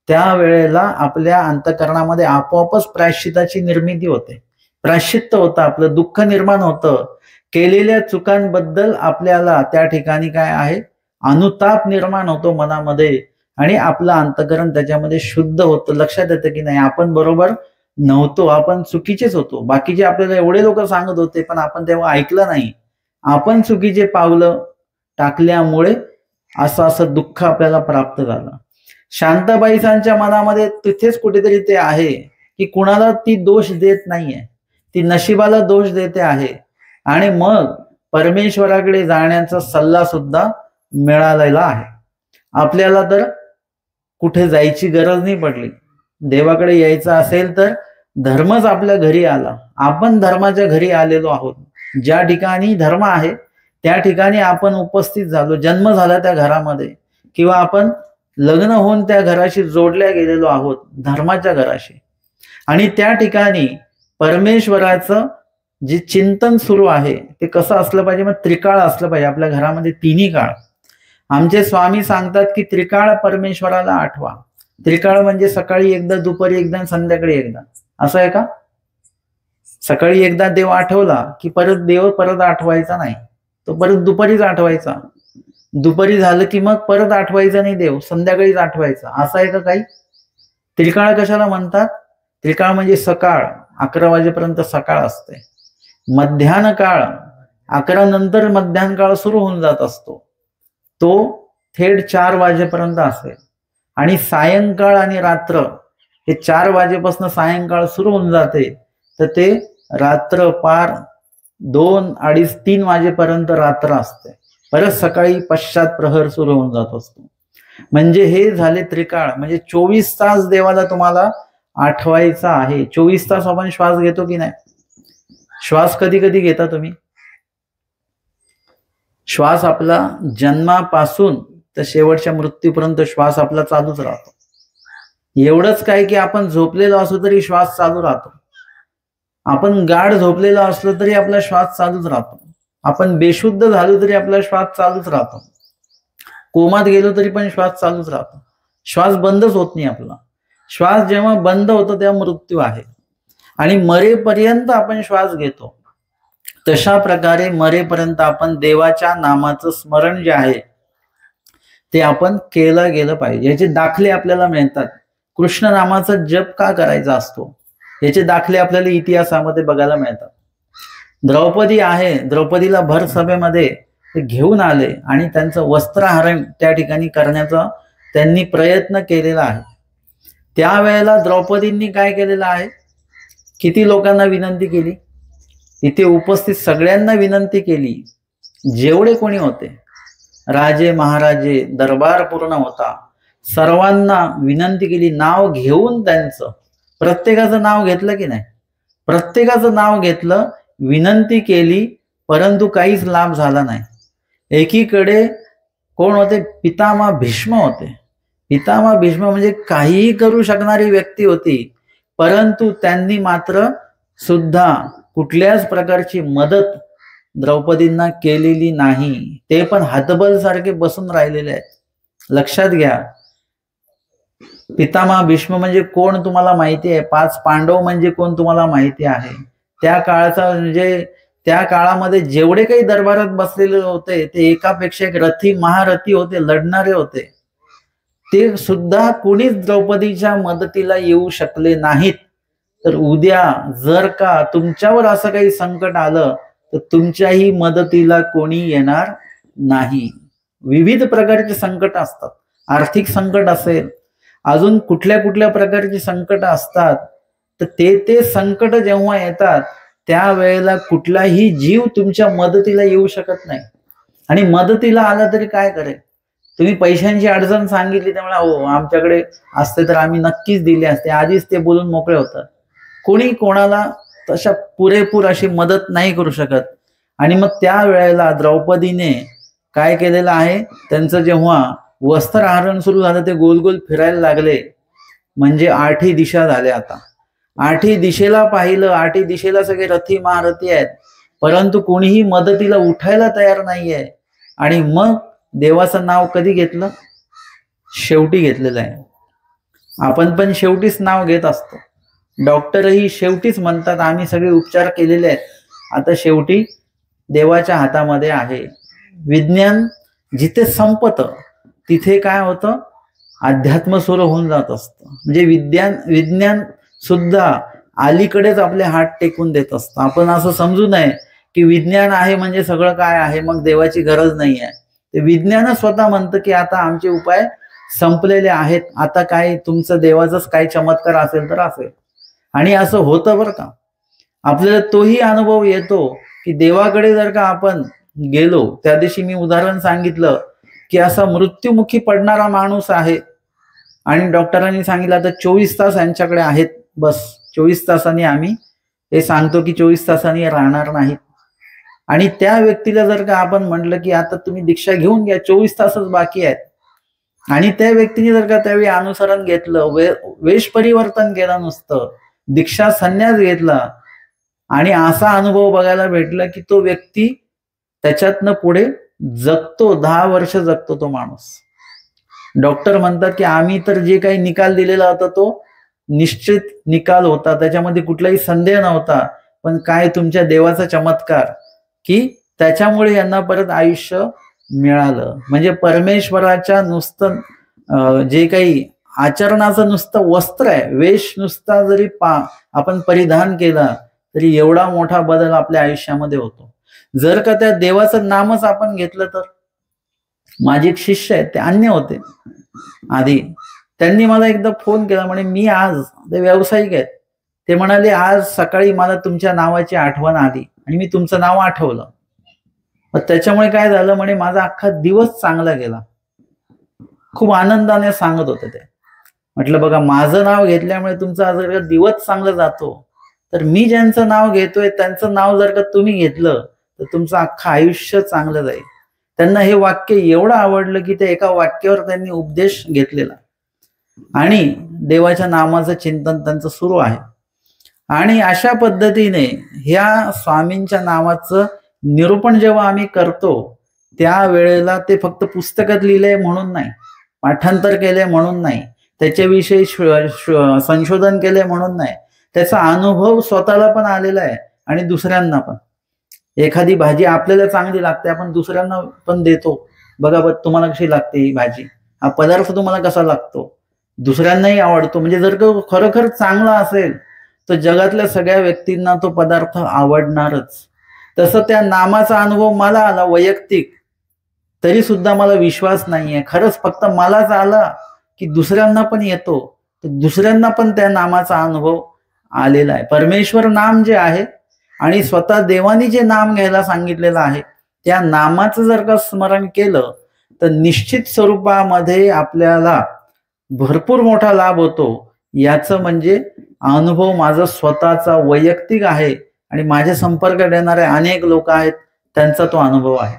त्यावेळेला आपल्या अंतःकरणामध्ये आपोआपच प्रायश्चित्ताची निर्मिती होते, प्रायश्चित्त होतं, आपलं दुःख निर्माण होतं. केलेल्या चुकांबद्दल आपल्याला त्या ठिकाणी काय आहे, अनुताप निर्माण होतो मनामध्ये आणि आपलं अंतःकरण त्याच्यामध्ये शुद्ध होतं. लक्षात येतं की नाही आपण बरोबर नव्हतो, आपण चुकीचेच होतो. बाकीचे आपल्याला एवढे लोक सांगत होते पण आपण तेव्हा ऐकलं नाही, आपण चुकीचे पावलं टाकल्यामुळे असं दुःख आपल्याला प्राप्त झालं. शांताबाईसांच्या मनामध्ये तिथेच कुठेतरी ते आहे की कुणाला ती दोष देत नाहीये, ती नशिबाला दोष देते आहे. आणि मग परमेश्वराकडे जाण्याचा सल्ला सुद्धा मिळालेला आहे. आपल्याला तर कुठे जायची गरज नाही पडली. देवाकडे यायचं असेल तर धर्मच आपल्या घरी आला. आपण धर्माच्या घरी आलेलो आहोत. ज्या ठिकाणी धर्म आहे त्या ठिकाणी आपण उपस्थित झालो. जन्म झाला त्या घरामध्ये, किंवा आपण लग्न होऊन त्या घराशी जोडल्या गेलेलो आहोत, धर्माच्या घराशी. आणि त्या ठिकाणी परमेश्वराचं जे चिंतन सुरू आहे ते कसं असलं पाहिजे? मग त्रिकाळ असलं पाहिजे आपल्या घरामध्ये, तिन्ही काळ. आमचे स्वामी सांगतात की त्रिकाळ परमेश्वराला आठवा. त्रिकाळ म्हणजे सकाळी एकदा, दुपारी एकदा, संध्याकाळी एकदा. असं आहे का? सकाळी एकदा देव आठवला की परत देव परत आठवायचा नाही, तो परत दुपारीच आठवायचा. दुपारी झालं की मग परत आठवायचा नाही देव, संध्याकाळीच आठवायचा. असं आहे का काही? त्रिकाळ कशाला म्हणतात? त्रिकाळ म्हणजे सकाळ 11 वाजेपर्यंत सकाळ असते, मध्यान्ह काळ 11 नंतर मध्यान्ह काळ सुरू होऊन जात असतो, तो थेट 4 वाजेपर्यंत असेल. आणि सायंकाळ आणि रात्र हे 4 वाजेपासून सायंकाळ सुरू होऊन जाते, तर ते रात्र पार 2, 2:30, 3 वाजेपर्यंत रात्र असते. परत सकाळी पश्चात प्रहर सुरू होऊन जात असतो. म्हणजे हे झाले त्रिकाळ. म्हणजे 24 तास देवाला तुम्हाला आठवायचा आहे. 24 तास आपण श्वास घेतो की नाही? श्वास कधी कधी घेता तुम्ही? श्वास आपला जन्मापासून तर शेवटच्या मृत्यूपर्यंत श्वास आपला चालूच राहतो. एवढंच काय की आपण झोपलेलो असलो तरी श्वास चालू राहतो. आपण गाढ झोपलेलो असलो तरी आपला श्वास चालूच राहतो. आपण बेशुद्ध झालो तरी आपला श्वास चालूच राहतो. कोमात गेलो तरी पण श्वास चालूच राहतो. श्वास बंदच होत नाही आपला. श्वास जेव्हा बंद होतो तेव्हा मृत्यू आहे. आणि मरेपर्यंत आपण श्वास घेतो. तशा प्रकारे मरेपर्यंत आपण देवाच्या नामाचं स्मरण जे आहे ते आपण केलं गेलं पाहिजे. याचे दाखले आपल्याला मिळतात. कृष्ण नामाचा जप का करायचा असतो याचे दाखले आपल्याला इतिहासामध्ये बघायला मिळतात. द्रौपदी आहे, द्रौपदीला भर सभेमध्ये ते घेऊन आले आणि त्यांचं वस्त्रहरण त्या ठिकाणी करण्याचा त्यांनी प्रयत्न केलेला आहे. त्यावेळेला द्रौपदींनी काय केलेलं आहे? किती लोकांना विनंती केली? इथे उपस्थित सगळ्यांना विनंती केली, जेवढे कोणी होते, राजे महाराजे, दरबार पूर्ण होता, सर्वांना विनंती केली. नाव घेऊन त्यांचं प्रत्येकाचं नाव घेतलं की नाही? प्रत्येकाचं नाव घेतलं, विनंती केली, परंतु काहीच लाभ झाला नाही. एकीकडे कोण होते? पितामह भीष्म होते. पितामह भीष्म म्हणजे काहीही करू शकणारी व्यक्ती होती, परंतु त्यांनी मात्र सुद्धा कुठल्याच प्रकारची मदत द्रौपदींना केलेली नाही. ते पण हतबल सारखे बसून राहिलेले आहेत. लक्षात घ्या, पितामह भीष्म म्हणजे कोण तुम्हाला माहिती आहे? 5 पांडव म्हणजे कोण तुम्हाला माहिती आहे? त्या काळाचा म्हणजे त्या काळामध्ये जेवढे काही दरबारात बसलेले होते ते एकापेक्षा एक रथी महारथी होते, लढणारे होते. ते सुद्धा कुणीच द्रौपदीच्या मदतीला येऊ शकले नाहीत. तर उद्या जर का तुमच्यावर असं काही संकट आलं तर तुमच्याही मदतीला कोणी येणार नाही. विविध प्रकारचे संकट असतात. आर्थिक संकट असेल, अजून कुठल्या कुठल्या प्रकारची संकट असतात. तर ते संकट जेव्हा येतात त्यावेळेला कुठलाही जीव तुमच्या मदतीला येऊ शकत नाही. आणि मदतीला आला तरी काय करेल? तुम्ही पैशांची अडचण सांगितली त्यामुळे हो आमच्याकडे असते तर आम्ही नक्कीच दिले असते, आधीच ते बोलून मोकळे होतात. कोणी कोणाला तशा पुरेपूर अशी मदत नाही करू शकत. आणि मग त्या वेळेला द्रौपदीने काय केलेलं आहे? त्यांचं जेव्हा वस्त्रहरण सुरू झालं ते गोल गोल फिरायला लागले, म्हणजे 8ही दिशा झाल्या. आता 8ही दिशेला पाहिलं, 8ही दिशेला सगळे रथी महारथी आहेत, परंतु कोणीही मदतीला उठायला तयार नाहीये. आणि मग देवाचं नाव कधी घेतलं? शेवटी घेतलेलं आहे. आपण पण शेवटीच नाव घेत असतो. डॉक्टरही शेवटीच म्हणतात आम्ही सगळे उपचार केलेले आहेत, आता शेवटी देवाच्या हातामध्ये आहे. विज्ञान जिथे संपतं तिथे काय होतं? अध्यात्म सुरू होऊन जात असतं. म्हणजे विज्ञान सुद्धा अलीकडेच आपले हात टेकून देत असतं. आपण असं समजू नये की विज्ञान आहे म्हणजे सगळं काय आहे, मग देवाची गरज नाही आहे. ते विज्ञानच स्वतः म्हणतं की आता आमचे उपाय संपलेले आहेत, आता काय तुमचं देवाचाच काही चमत्कार असेल तर असेल. आणि असं होतं बरं का. आपल्याला तोही अनुभव येतो की देवाकडे जर का आपण गेलो, त्या दिवशी मी उदाहरण सांगितलं की असा मृत्युमुखी पडणारा माणूस आहे आणि डॉक्टरांनी सांगितलं आता 24 तास यांच्याकडे आहेत, बस 24 तासांनी आम्ही हे सांगतो की 24 तासांनी राहणार नाहीत. आणि त्या व्यक्तीला जर का आपण म्हटलं की आता तुम्ही दीक्षा घेऊन घ्या, 24 तासच बाकी आहेत, आणि त्या व्यक्तीने जर का त्यावेळी अनुसरण घेतलं, वेश परिवर्तन केलं, नुसतं दीक्षा संन्यास घेतला, आणि असा अनुभव बघायला भेटला की तो व्यक्ती त्याच्यातनं पुढे जगतो, 10 वर्ष जगतो तो माणूस. डॉक्टर म्हणतात की आम्ही तर जे काही निकाल दिलेला होता तो निश्चित निकाल होता, त्याच्यामध्ये कुठलाही संदेह नव्हता. पण काय तुमच्या देवाचा चमत्कार की त्याच्यामुळे यांना परत आयुष्य मिळालं. म्हणजे परमेश्वराच्या नुसतं जे काही आचरणाचं नुसतं वस्त्र आहे, वेश नुसता जरी आपण परिधान केला तरी एवढा मोठा बदल आपल्या आयुष्यामध्ये होतो. जर का त्या देवाचं नामच आपण घेतलं तर. माझे एक शिष्य आहेत, ते अन्य होते आधी, त्यांनी मला एकदा फोन केला, म्हणे मी आज, ते व्यावसायिक आहेत, ते म्हणाले आज सकाळी मला तुमच्या नावाची आठवण आली आणि मी तुमचं नाव आठवलं. मग त्याच्यामुळे काय झालं, म्हणे माझा अख्खा दिवस चांगला गेला. खूप आनंदाने सांगत होते ते. म्हटलं बघा, माझं नाव घेतल्यामुळे तुमचा जर दिवस चांगला जातो, तर मी ज्यांचं नाव घेतोय त्यांचं नाव जर का तुम्ही घेतलं तर तुमचं अख्खं आयुष्य चांगलं जाईल. त्यांना हे वाक्य एवढं आवडलं की ते एका वाक्यावर त्यांनी उपदेश घेतलेला आणि देवाच्या नामाचं चिंतन त्यांचं सुरू आहे. आणि अशा पद्धतीने ह्या स्वामींच्या नावाचं निरूपण जेव्हा आम्ही करतो त्यावेळेला ते फक्त पुस्तकात लिहिलंय म्हणून नाही, पाठांतर केलंय म्हणून नाही, त्याच्याविषयी संशोधन केलंय म्हणून नाही, त्याचा अनुभव स्वतःला पण आलेला आहे आणि दुसऱ्यांना पण. एखादी भाजी आपल्याला चांगली लागते, आपण दुसऱ्यांना पण देतो, बघा बघ तुम्हाला कशी लागते ही भाजी, हा पदार्थ तुम्हाला कसा लागतो, दुसऱ्यांनाही आवडतो. म्हणजे जर तो खरोखर चांगला असेल तर जगातल्या सगळ्या व्यक्तींना तो पदार्थ आवडणारच. तसं त्या नामाचा अनुभव मला आला वैयक्तिक, तरी सुद्धा मला विश्वास नाहीये, खरंच फक्त मलाच आला की दुसऱ्यांना पण येतो, तर दुसऱ्यांना पण त्या नामाचा अनुभव आलेला आहे. परमेश्वर नाम जे आहे आणि स्वतः देवानी जे नाम घ्यायला सांगितलेलं आहे त्या नामाचं जर का स्मरण केलं तर निश्चित स्वरूपामध्ये आपल्याला भरपूर मोठा लाभ होतो. याचं म्हणजे अनुभव माझा स्वतःचा वैयक्तिक आहे आणि माझ्या संपर्कात येणारे अनेक लोक आहेत, त्यांचा तो अनुभव आहे.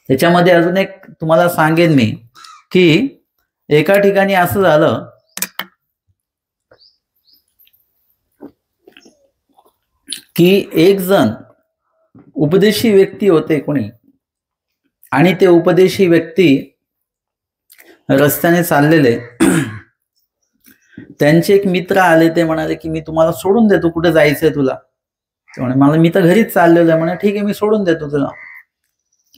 त्याच्यामध्ये अजून एक तुम्हाला सांगेन मी की एका ठिकाणी असं झालं की एक जण उपदेशी व्यक्ती होते कोणी, आणि ते उपदेशी व्यक्ती रस्त्याने चाललेले, त्यांचे एक मित्र आले, ते म्हणाले की मी तुम्हाला सोडून देतो, कुठे जायचंय तुला? ते म्हणे मला, मी तर घरीच चाललेलो आहे. म्हणे ठीक आहे, मी सोडून देतो तुला,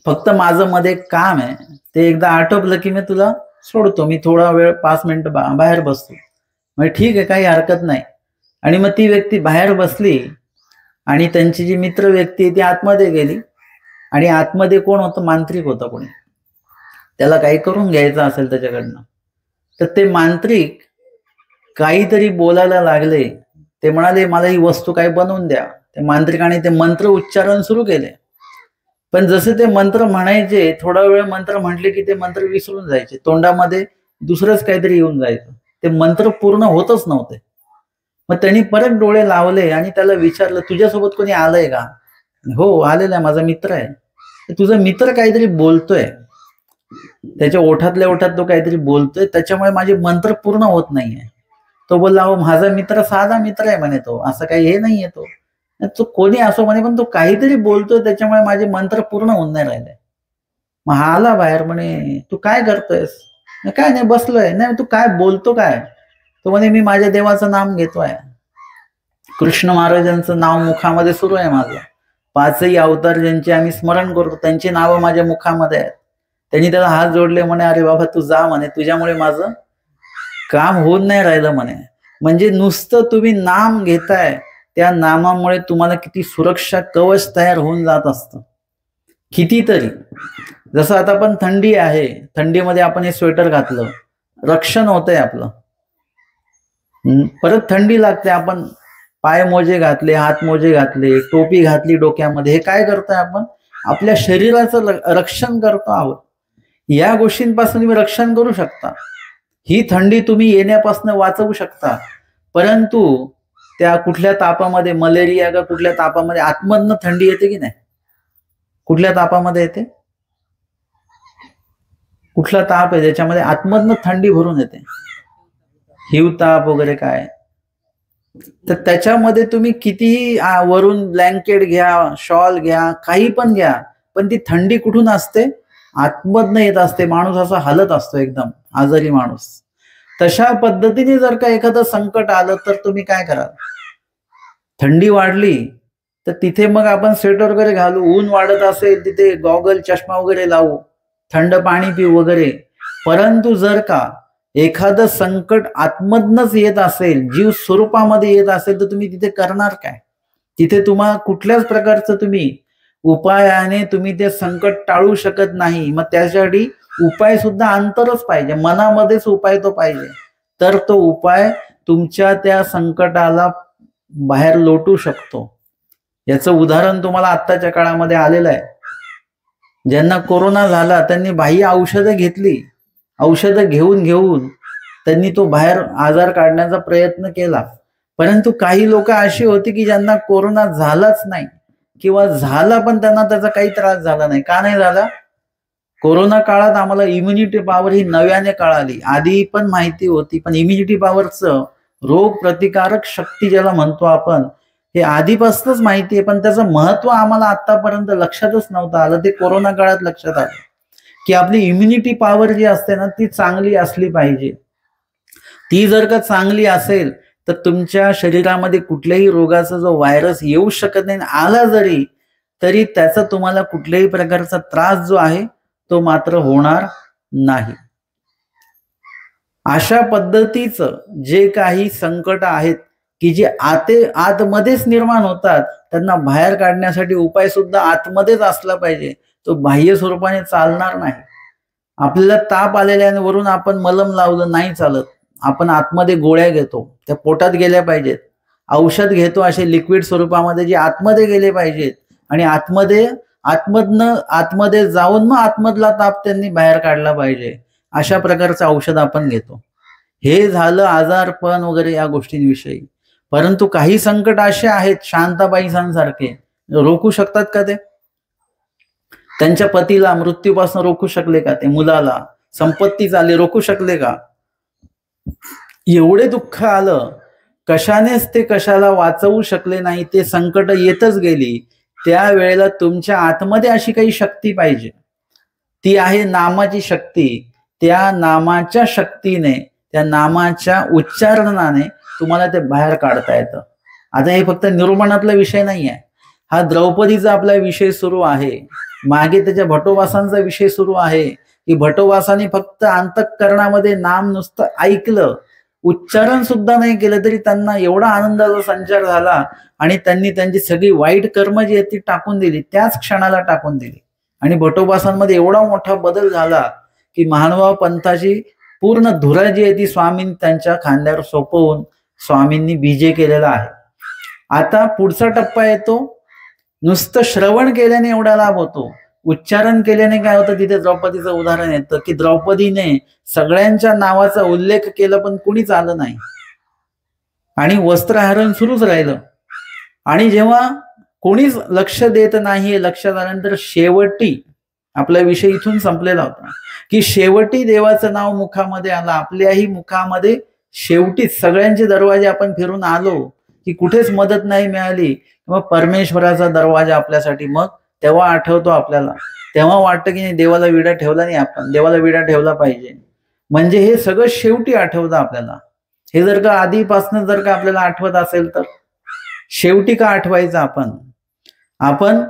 फक्त माझं मध्ये एक काम आहे, ते एकदा आटोपलं की मी तुला सोडतो, मी थोडा वेळ 5 मिनिटं बाहेर बसतो. म्हणजे ठीक आहे, काही हरकत नाही. आणि मग ती व्यक्ती बाहेर बसली आणि त्यांची जी मित्र व्यक्ती ती आतमध्ये गेली, आणि आतमध्ये कोण होतं, मांत्रिक होता कोणी, त्याला काही करून घ्यायचं असेल त्याच्याकडनं. तर ते मांत्रिक काहीतरी बोलायला लागले, ते म्हणाले मला ही वस्तू काही बनवून द्या. ते मांत्रिकाने ते मंत्र उच्चारण सुरू केले, पण जसे ते मंत्र म्हणायचे, थोडा वेळ मंत्र म्हटले की ते मंत्र विसरून जायचे, तोंडामध्ये दुसरंच काहीतरी येऊन जायचं, ते मंत्र पूर्ण होतच नव्हते. मग त्यांनी परत डोळे लावले आणि त्याला विचारलं तुझ्यासोबत कोणी आलंय का? हो आलेला आहे, माझा मित्र आहे. तुझा मित्र काहीतरी बोलतोय, त्याच्या ओठातल्या ओठात तो काहीतरी बोलतोय, त्याच्यामुळे माझे मंत्र पूर्ण होत नाहीये. तो बोलला हो माझा मित्र साधा मित्र आहे म्हणे, तो असं काही हे नाहीये, तो कोणी असो म्हणे, पण तो काहीतरी बोलतोय त्याच्यामुळे माझे मंत्र पूर्ण होऊन नाही राहिले. मग हा आला बाहेर, म्हणे तू काय करतोयस? काय नाही, बसलोय. नाही तू काय बोलतो काय? तो म्हणे मी माझ्या देवाचं नाम घेतोय, कृष्ण महाराजांचं नाव मुखामध्ये सुरू आहे माझं, 5ही अवतार ज्यांचे आम्ही स्मरण करतो त्यांची नावं माझ्या मुखामध्ये आहेत. त्यांनी त्याला हात जोडले, म्हणे अरे बाबा तू जा म्हणे, तुझ्यामुळे माझं काम होऊन नाही राहिलं म्हणे. म्हणजे नुसतं तुम्ही नाम घेताय त्या नामामुळे तुम्हाला किती सुरक्षा कवच तयार होऊन जात असतं. कितीतरी, जसं आता पण थंडी आहे, थंडीमध्ये आपण हे स्वेटर घातलं, रक्षण होतंय आपलं. परत थंडी लागते, आपण पाय मोजे घातले, हात मोजे घातले, टोपी घातली डोक्यामध्ये, हे काय करतोय आपण? आपल्या शरीराचं रक्षण करतो आहोत. या गोष्टींपासून तुम्ही रक्षण करू शकता. ही थंडी तुम्ही येण्यापासून वाचवू शकता. परंतु त्या कुठल्या तापामध्ये, मलेरिया का कुठल्या तापामध्ये आतमधनं थंडी येते की नाही? कुठल्या तापामध्ये येते? कुठला ताप आहे ज्याच्यामध्ये आतमधनं थंडी भरून येते? हिवताप वगैरे काय? तर त्याच्यामध्ये तुम्ही कितीही वरून ब्लँकेट घ्या, शॉल घ्या, काही पण घ्या, पण ती थंडी कुठून असते? आतमधनं येत असते. माणूस असा हलत असतो, एकदम आजारी माणूस. तशा पद्धतीने जर का एखादं संकट आलं तर तुम्ही काय कराल? थंडी वाढली तर तिथे मग आपण स्वेटर वगैरे घालू, ऊन वाढत असेल तिथे गॉगल, चष्मा वगैरे लावू, थंड पाणी पिऊ वगैरे. परंतु जर का एखादं संकट आतमधनच येत असेल, जीव स्वरूपामध्ये येत असेल, तर तुम्ही तिथे करणार काय? तिथे तुम्हाला कुठल्याच प्रकारचं तुम्ही उपायाने तुम्ही ते संकट टाळू शकत नाही. मग त्यासाठी उपाय सुद्धा अंतरच पाहिजे, मनामध्येच उपाय तो पाहिजे, तर तो उपाय तुमच्या त्या संकटाला बाहेर लोटू शकतो. याचं उदाहरण तुम्हाला आत्ताच्या काळामध्ये आलेलं आहे. ज्यांना कोरोना झाला त्यांनी बाह्य औषधं घेतली, औषधं घेऊन त्यांनी तो बाहेर आजार काढण्याचा प्रयत्न केला. परंतु काही लोक अशी होती की ज्यांना कोरोना झालाच नाही, किंवा झाला पण त्यांना त्याचा काही त्रास झाला नाही. का नाही झाला? कोरोना काळात आम्हाला इम्युनिटी पॉवर ही नव्याने कळाली. आधी पण माहिती होती, पण इम्युनिटी पॉवरचं, रोग प्रतिकारक शक्ती ज्याला म्हणतो आपण, हे आधीपासूनच माहिती आहे, पण त्याचं महत्व आम्हाला आतापर्यंत लक्षातच नव्हतं आलं. ते कोरोना काळात लक्षात आलं की आपली इम्युनिटी पॉवर जी असते ना, ती चांगली असली पाहिजे. ती जर का चांगली असेल तर तुमच्या शरीरामध्ये कुठल्याही रोगाचा जो व्हायरस येऊ शकत नाही, आला जरी तरी त्याचा तुम्हाला कुठल्याही प्रकारचा त्रास जो आहे तो मात्र होणार नाही. अशा पद्धतीचं जे काही संकट आहेत की जे आतमध्येच निर्माण होतात, त्यांना बाहेर काढण्यासाठी उपाय सुद्धा आतमध्येच असला पाहिजे, तो बाह्य स्वरूपाने चालणार नाही. आपल्याला ताप आलेल्यावरून आपण मलम लावलं नाही चालत, आपण आतमध्ये गोळ्या घेतो, त्या पोटात गेल्या पाहिजेत. औषध घेतो असे लिक्विड स्वरूपामध्ये, जे आतमध्ये गेले पाहिजेत, आणि आतमध्ये जाऊन मग आतमधला ताप त्यांनी बाहेर काढला पाहिजे. अशा प्रकारचं औषध आपण घेतो. हे झालं आजारपण वगैरे या गोष्टींविषयी. परंतु काही संकट असे आहेत, शांताबाईंसारखे रोखू शकतात का ते? त्यांच्या पतीला मृत्यूपासून रोखू शकले का ते? मुलाला संपत्ती चालली रोखू शकले का? एवढे दुःख आलं, कशानेच ते कशाला वाचवू शकले नाही. ते संकट येतच गेली. त्यावेळेला तुमच्या आतमध्ये अशी काही शक्ती पाहिजे, ती आहे नामाची शक्ती. त्या नामाच्या शक्तीने, त्या नामाच्या उच्चारणाने तुम्हाला ते बाहेर काढता येतं. आता हे फक्त निर्माणातला विषय नाही आहे, हा द्रौपदीचा आपला विषय सुरू आहे. मागे त्याच्या भटोबासांचा विषय सुरू आहे की भटोबासांनी फक्त अंतःकरणामध्ये नाम नुसतं ऐकलं, उच्चारण सुद्धा नाही केलं, तरी त्यांना एवढा आनंदाचा संचार झाला आणि त्यांनी त्यांची सगळी वाईट कर्म जी आहेत ती टाकून दिली, त्याच क्षणाला टाकून दिली. आणि भटोबासांमध्ये एवढा मोठा बदल झाला की महानुभाव पंथाची पूर्ण धुरा जी आहे ती स्वामींनी त्यांच्या खांद्यावर सोपवून स्वामींनी बीजे केलेला आहे. आता पुढचा टप्पा येतो, नुसतं श्रवण केल्याने एवढा लाभ होतो, उच्चारण केल्याने काय होतं? तिथे द्रौपदीचं उदाहरण येतं की द्रौपदीने सगळ्यांच्या नावाचा उल्लेख केला पण कुणीच आलं नाही, आणि वस्त्रहरण सुरूच राहिलं. आणि जेव्हा कोणीच लक्ष देत नाही हे लक्षात आल्यानंतर शेवटी, आपला विषय इथून संपलेला होता की शेवटी देवाचं नाव मुखामध्ये आलं, आपल्याही मुखामध्ये. शेवटी सगळ्यांचे दरवाजे आपण फिरून आलो की कुठेच मदत नाही मिळाली, मग परमेश्वराचा दरवाजा आपल्यासाठी, मग तेव्हा आठवतो आपल्याला, तेव्हा वाटतं की नाही देवाला विडा ठेवला नाही, आपण देवाला विडा ठेवला पाहिजे. म्हणजे हे सगळं शेवटी आठवतं आपल्याला. हे जर का आधीपासून जर का आपल्याला आठवत असेल तर शेवटी का आठवायचं? आपण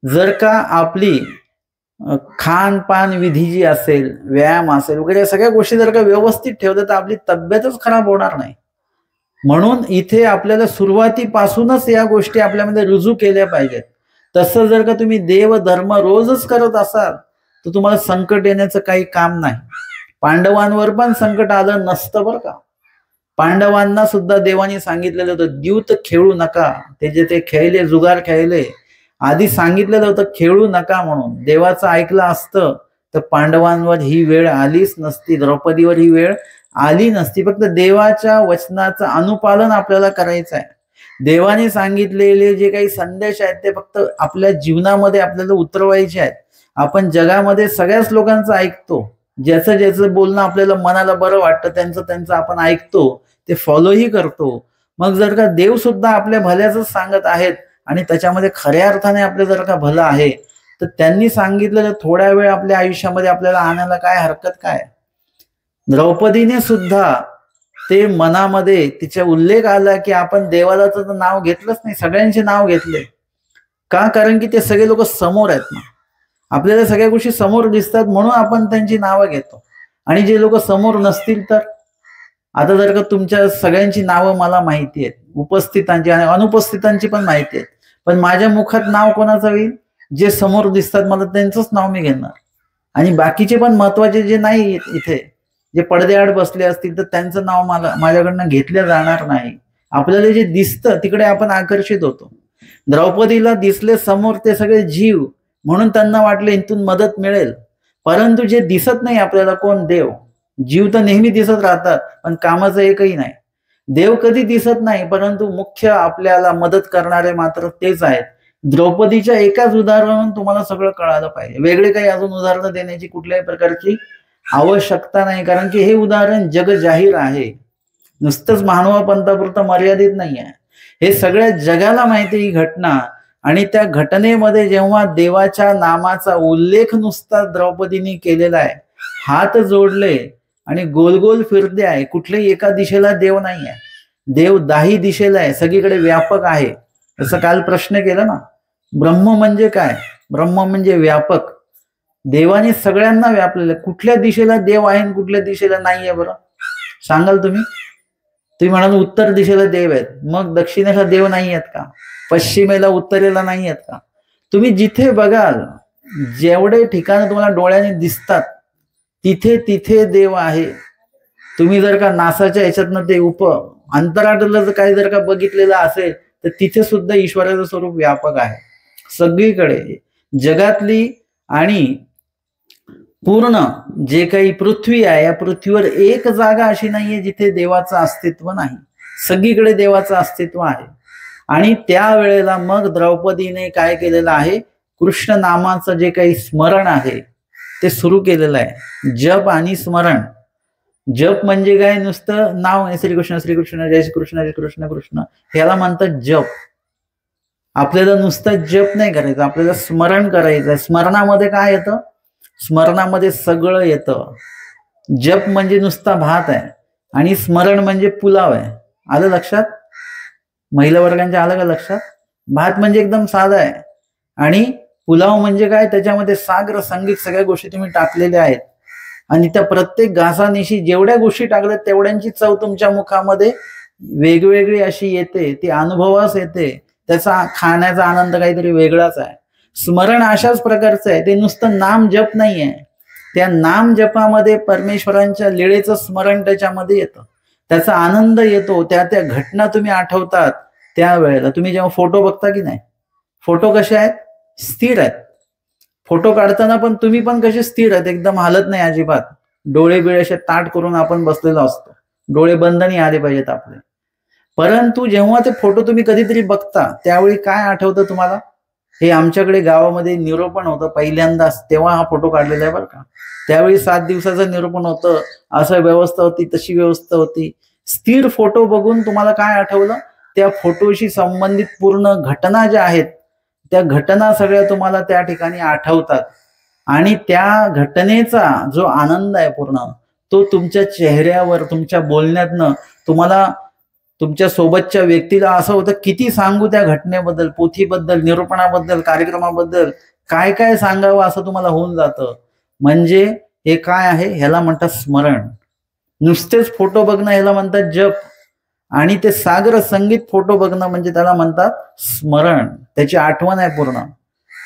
जर का आपली खानपान विधी जी असेल, व्यायाम असेल वगैरे, सगळ्या गोष्टी जर का व्यवस्थित ठेवल्या तर आपली तब्येतच खराब होणार नाही. म्हणून इथे आपल्याला सुरुवातीपासूनच या गोष्टी आपल्यामध्ये रुजू केल्या पाहिजेत. तसं जर का तुम्ही देव धर्म रोजच करत असाल तर तुम्हाला संकट येण्याचं काही काम नाही. पांडवांवर पण संकट आलं नसतं बरं का. पांडवांना सुद्धा देवाने सांगितलेलं होतं द्यूत खेळू नका. ते जे ते खेळले, जुगार खेळले, आधी सांगितलेलं होतं खेळू नका म्हणून. देवाचं ऐकलं असतं तर पांडवांवर ही वेळ आलीच नसती, द्रौपदीवर ही वेळ आली नसती. फक्त देवाच्या वचनाचं अनुपालन आपल्याला करायचं आहे. देवाने सांगितलेले जे काही संदेश आहेत ते फक्त आपल्या जीवनामध्ये आपल्याला उतरवायचे आहेत. आपण जगामध्ये सगळ्याच लोकांचं ऐकतो, ज्याचं ज्याचं बोलणं आपल्याला मनाला बरं वाटतं त्यांचं आपण ऐकतो, ते फॉलोही करतो. मग जर का देव सुद्धा आपल्या भल्याच सांगत आहेत आणि त्याच्यामध्ये खऱ्या अर्थाने आपलं जर का भलं आहे तर त्यांनी सांगितलेलं थोड्या वेळ आपल्या आयुष्यामध्ये आपल्याला आणायला काय हरकत काय. द्रौपदीने सुद्धा ते मनामध्ये तिच्या उल्लेख आला की आपण देवाला तर नाव घेतलंच नाही, सगळ्यांचे नाव घेतले. का? कारण की ते सगळे लोक समोर आहेत ना, आपल्याला सगळ्या गोष्टी समोर दिसतात म्हणून आपण त्यांची नावं घेतो. आणि जे लोक समोर नसतील तर, आता जर का तुमच्या सगळ्यांची नावं मला माहिती आहेत, उपस्थितांची आणि अनुपस्थितांची पण माहिती आहेत, पण माझ्या मुखात नाव कोणाचं होईल? जे समोर दिसतात मला त्यांचंच नाव मी घेणार. आणि बाकीचे पण महत्वाचे जे नाही इथे, जे पडद्याआड बसले असतील तर त्यांचं नाव माझ्याकडनं घेतलं जाणार नाही. आपल्याला जे दिसतं तिकडे आपण आकर्षित होतो. द्रौपदीला दिसले समोर ते सगळे जीव, म्हणून त्यांना वाटले इथून मदत मिळेल. परंतु जे दिसत नाही आपल्याला कोण? देव. जीव तर नेहमी दिसत राहतात पण कामाचं एकही नाही. देव कधी दिसत नाही, परंतु मुख्य आपल्याला मदत करणारे मात्र तेच आहेत. द्रौपदीच्या एकाच उदाहरणावरून तुम्हाला सगळं कळालं पाहिजे. वेगळे काही अजून उदाहरणं देण्याची कुठल्याही प्रकारची आवश्यकता नाही, कारण की हे उदाहरण जग जाहीर आहे, नुसतंच मानवा पंथापुरतं मर्यादित नाही आहे. हे सगळ्या जगाला माहिती ही घटना. आणि त्या घटनेमध्ये जेव्हा देवाच्या नामाचा उल्लेख नुसता द्रौपदीने केलेला आहे, हात जोडले आणि गोल गोल फिरते आहे, कुठल्याही एका दिशेला देव नाही आहे. देव 10 दिशेला आहे, सगळीकडे व्यापक आहे. असं काल प्रश्न केला ना, ब्रह्म म्हणजे काय? ब्रह्म म्हणजे व्यापक. देवाने सगळ्यांना व्यापलेलं. कुठल्या दिशेला देव आहे आणि कुठल्या दिशेला नाही आहे बरं सांगाल तुम्ही? तुम्ही म्हणाल उत्तर दिशेला देव आहेत, मग दक्षिणेला देव नाही आहेत का? पश्चिमेला, उत्तरेला नाही आहेत का? तुम्ही जिथे बघाल, जेवढे ठिकाण तुम्हाला डोळ्याने दिसतात तिथे तिथे देव आहे. तुम्ही जर का नासाच्या ह्याच्यातनं ते अंतराळातलं जर काही जर का बघितलेलं असेल तर तिथे सुद्धा ईश्वराचं स्वरूप व्यापक आहे. सगळीकडे जगातली आणि पूर्ण जे काही पृथ्वी आहे, या पृथ्वीवर एक जागा अशी नाहीये जिथे देवाचं अस्तित्व नाही. सगळीकडे देवाचं अस्तित्व आहे. आणि त्यावेळेला मग द्रौपदीने काय केलेलं आहे? कृष्ण नामाचं जे काही स्मरण आहे ते सुरू केलेलं आहे. जप आणि स्मरण. जप म्हणजे काय? नुसतं नाव आहे, श्रीकृष्ण श्रीकृष्ण, जय श्रीकृष्ण जय कृष्ण कृष्ण, ह्याला म्हणतात जप. आपल्याला नुसतं जप नाही करायचं, आपल्याला स्मरण करायचं. स्मरणामध्ये काय येतं? स्मरणामध्ये सगळं येतं. जप म्हणजे नुसता भात आहे आणि स्मरण म्हणजे पुलाव आहे. आलं लक्षात? महिला वर्गांच्या आलं का लक्षात? भात म्हणजे एकदम साधा आहे आणि पुलाव म्हणजे काय? त्याच्यामध्ये साग्र संगीत सगळ्या गोष्टी तुम्ही टाकलेल्या आहेत आणि त्या प्रत्येक घासानिशी जेवढ्या गोष्टी टाकल्यात तेवढ्यांची चव तुमच्या मुखामध्ये वेगवेगळी अशी येते, ती अनुभवास येते. त्याचा खाण्याचा आनंद काहीतरी वेगळाच आहे. स्मरण अशाच प्रकारचं आहे. ते नुसतं नाम जप नाही आहे. त्या नाम जपामध्ये परमेश्वरांच्या लीळेचं स्मरण त्याच्यामध्ये येतं, त्याचा आनंद येतो. त्या त्या घटना तुम्ही आठवतात. त्यावेळेला तुम्ही जेव्हा फोटो बघता की नाही, फोटो कसे आहेत? स्थिर आहेत. फोटो काढताना पण तुम्ही पण कसे स्थिर आहेत, एकदम हालत नाही अजिबात. डोळे बिळे असे ताट करून आपण बसलेलो असतो, डोळे बंद नाही आले पाहिजेत आपले. परंतु जेव्हा ते फोटो तुम्ही कधीतरी बघता त्यावेळी काय आठवतं तुम्हाला? हे आमच्याकडे गावामध्ये निरोपण होतं पहिल्यांदाच, तेव्हा हा फोटो काढलेला आहे बरं का. त्यावेळी 7 दिवसाचं निरोपण होतं, असं व्यवस्था होती, तशी व्यवस्था होती. स्थिर फोटो बघून तुम्हाला काय आठवलं? त्या फोटोशी संबंधित पूर्ण घटना ज्या आहेत त्या घटना सगळ्या तुम्हाला त्या ठिकाणी आठवतात आणि त्या घटनेचा जो आनंद आहे पूर्ण, तो तुमच्या चेहऱ्यावर, तुमच्या बोलण्यातनं तुम्हाला, तुमच्या सोबतच्या व्यक्तीला असं होतं किती सांगू त्या घटनेबद्दल, पोथीबद्दल, निरूपणाबद्दल, कार्यक्रमाबद्दल, काय काय सांगावं असं तुम्हाला होऊन जातं. म्हणजे हे काय आहे? ह्याला म्हणतात स्मरण. नुसतेच फोटो बघणं ह्याला म्हणतात जप. आणि ते सागर संगीत फोटो बघणं म्हणजे त्याला म्हणतात स्मरण, त्याची आठवण आहे पूर्ण.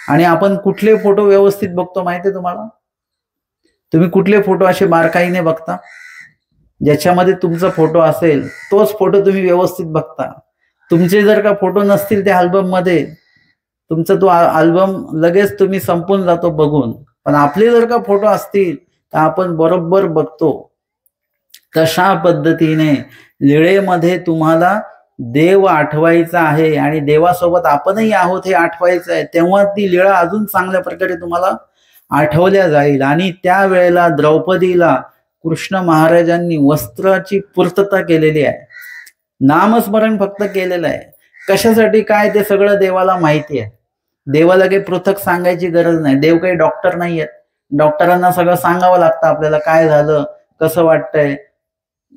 आणि आपण कुठले फोटो व्यवस्थित बघतो माहितीये तुम्हाला? तुम्ही कुठले फोटो असे बारकाईने बघता? ज्याच्यामध्ये तुमचा फोटो असेल तोच फोटो तुम्ही व्यवस्थित बघता. तुमचे जर का फोटो नसतील त्या अल्बम मध्ये, तुमचा तो अल्बम लगेच तुम्ही संपून जातो बघून. पण आपले जर का फोटो असतील तर आपण बरोबर बघतो. तशा पद्धतीने लीळेमध्ये तुम्हाला देव आठवायचा आहे आणि देवासोबत आपणही आहोत हे आठवायचं आहे. तेव्हा ती लीळा अजून चांगल्या प्रकारे तुम्हाला आठवल्या जाईल. आणि त्यावेळेला द्रौपदीला कृष्ण महाराजांनी वस्त्राची पूर्तता केलेली आहे. नामस्मरण फक्त केलेलं आहे. कशासाठी काय ते सगळं देवाला माहिती आहे. देवाला काही पृथक सांगायची गरज नाही. देव काही डॉक्टर नाही आहेत. डॉक्टरांना सगळं सांगावं लागतं आपल्याला, काय झालं, कसं वाटतंय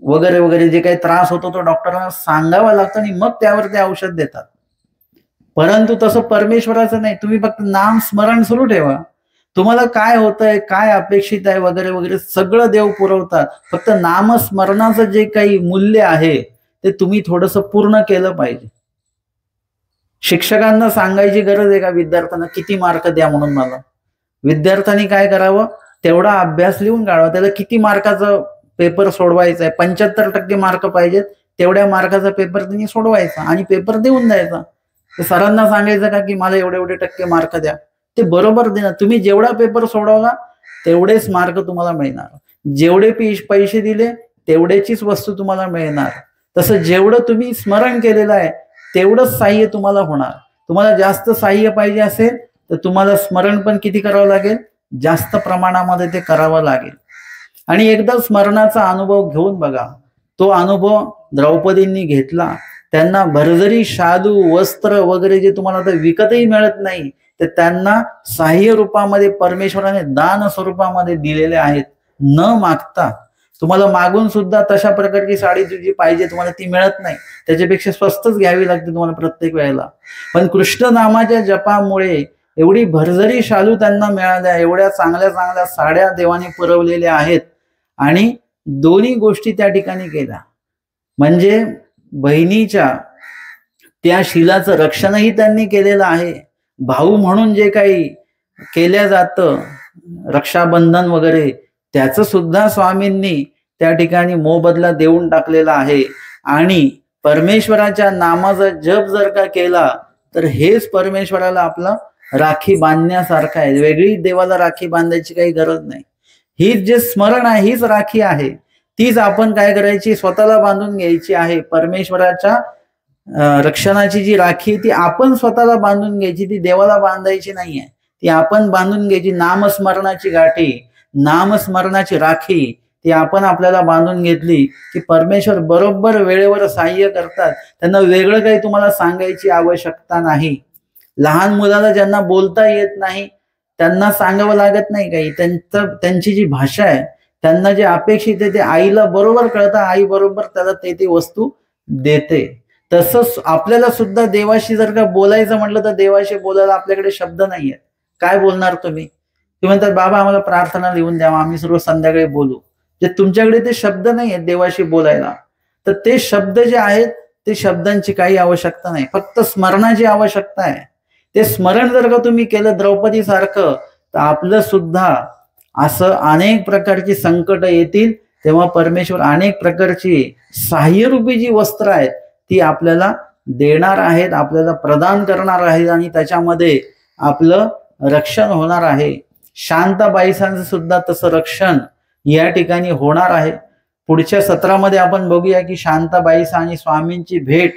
वगैरे वगैरे, जे काही त्रास होतो तो डॉक्टरांना सांगावा लागतं आणि मग त्यावर ते औषध देतात. परंतु तसं परमेश्वराचं नाही. तुम्ही फक्त नाम स्मरण सुरू ठेवा. तुम्हाला काय होतंय, काय अपेक्षित आहे वगैरे वगैरे सगळं देव पुरवतात. फक्त नामस्मरणाचं जे काही मूल्य आहे ते तुम्ही थोडंसं पूर्ण केलं पाहिजे. शिक्षकांना सांगायची गरज आहे का विद्यार्थ्यांना किती मार्क द्या म्हणून? मला विद्यार्थ्यांनी काय करावं, तेवढा अभ्यास लिहून काढावा. त्याला किती मार्काचा पेपर सोडवायचा आहे, 75% मार्क पाहिजेत, तेवढ्या मार्काचा पेपर त्यांनी सोडवायचा आणि पेपर देऊन द्यायचा. ते सरांना सांगायचं का की मला एवढे एवढे टक्के मार्क द्या, ते बरोबर देणार. तुम्ही जेवढा पेपर सोडवला तेवढेच मार्क तुम्हाला मिळणार. जेवढे पैसे दिले तेवढ्याचीच वस्तू तुम्हाला मिळणार. तसं जेवढं तुम्ही स्मरण केलेलं आहे तेवढंच साह्य तुम्हाला होणार. तुम्हाला जास्त साह्य पाहिजे असेल तर तुम्हाला स्मरण पण किती करावं लागेल, जास्त प्रमाणामध्ये ते करावं लागेल. आणि एकदा स्मरणाचा अनुभव घेऊन बघा. तो अनुभव द्रौपदींनी घेतला. त्यांना भरजरी शालू, वस्त्र वगैरे जे तुम्हाला आता विकतही मिळत नाही ते त्यांना साह्य रूपामध्ये परमेश्वराने दान स्वरूपामध्ये दिलेले आहेत, न मागता. तुम्हाला मागून सुद्धा तशा प्रकारची साडी जी पाहिजे तुम्हाला ती मिळत नाही. त्याच्यापेक्षा स्वस्तच घ्यावी लागते तुम्हाला प्रत्येक वेळेला. पण कृष्ण नामाच्या जपामुळे एवढी भरजरी शालू त्यांना मिळाल्या, एवढ्या चांगल्या चांगल्या साड्या देवाने पुरवलेल्या आहेत. आणि दोन्ही गोष्टी त्या ठिकाणी केल्या. म्हणजे बहिणीच्या त्या शिलाचं रक्षणही त्यांनी केलेलं आहे. भाऊ म्हणून जे काही केल्या जातं, रक्षाबंधन वगैरे, त्याचं सुद्धा स्वामींनी त्या ठिकाणी मोबदला देऊन टाकलेला आहे. आणि परमेश्वराच्या नामाचा जप जर का केला तर हेच परमेश्वराला आपला राखी बांधण्यासारखं आहे. वेगळी देवाला राखी बांधायची काही गरज नाही. हीच जे स्मरण आहे हीच राखी आहे. तीच आपण काय करायची, स्वतःला बांधून घ्यायची आहे. परमेश्वराच्या रक्षणाची जी राखी ती आपण स्वतःला बांधून घ्यायची, ती देवाला बांधायची नाहीये. ती आपण बांधून घ्यायची. नामस्मरणाची गाठी, नामस्मरणाची राखी ती आपण आपल्याला बांधून घेतली की परमेश्वर बरोबर वेळेवर सहाय्य करतात. त्यांना वेगळं काही तुम्हाला सांगायची आवश्यकता नाही. लहान मुलाला ज्यांना बोलता येत नाही त्यांना सांगावं लागत नाही काही. त्यांची जी भाषा आहे, त्यांना जे अपेक्षित आहे ते आईला बरोबर कळतं. आई बरोबर त्याला ते वस्तू देते. तसंच आपल्याला सुद्धा देवाशी जर का बोलायचं म्हटलं तर देवाशी बोलायला आपल्याकडे शब्द नाही आहेत. काय बोलणार तुम्ही? ते म्हणतात बाबा आम्हाला प्रार्थना लिहून द्या, आम्ही सर्व संध्याकाळी बोलू. जे तुमच्याकडे ते शब्द नाही आहेत देवाशी बोलायला, तर ते शब्द जे आहेत ते शब्दांची काही आवश्यकता नाही, फक्त स्मरणाची आवश्यकता आहे. ते स्मरण जर का तुम्ही केलं द्रौपदी सारखं तर आपलं सुद्धा असं अनेक प्रकारची संकट येतील. तेव्हा परमेश्वर अनेक प्रकारची सहाय्यरूपी जी वस्त्र आहेत ती आपल्याला देणार आहेत, आपल्याला प्रदान करणार आहेत आणि त्याच्यामध्ये आपलं रक्षण होणार आहे. शांताबाईसांचं सुद्धा तसं रक्षण या ठिकाणी होणार आहे. पुढच्या सत्रामध्ये आपण बघूया की शांताबाईसा आणि स्वामींची भेट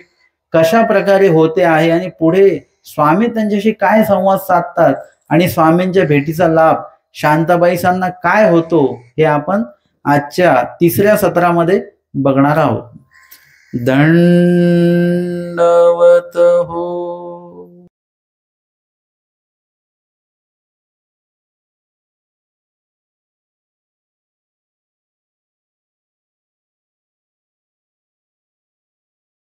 कशा प्रकारे होते आहे आणि पुढे स्वामी त्यांच्याशी काय संवाद साधतात आणि स्वामींच्या भेटीचा लाभ शांताबाईसांना काय होतो हे आपण आजच्या 3ऱ्या सत्रामध्ये बघणार आहोत. दंडवत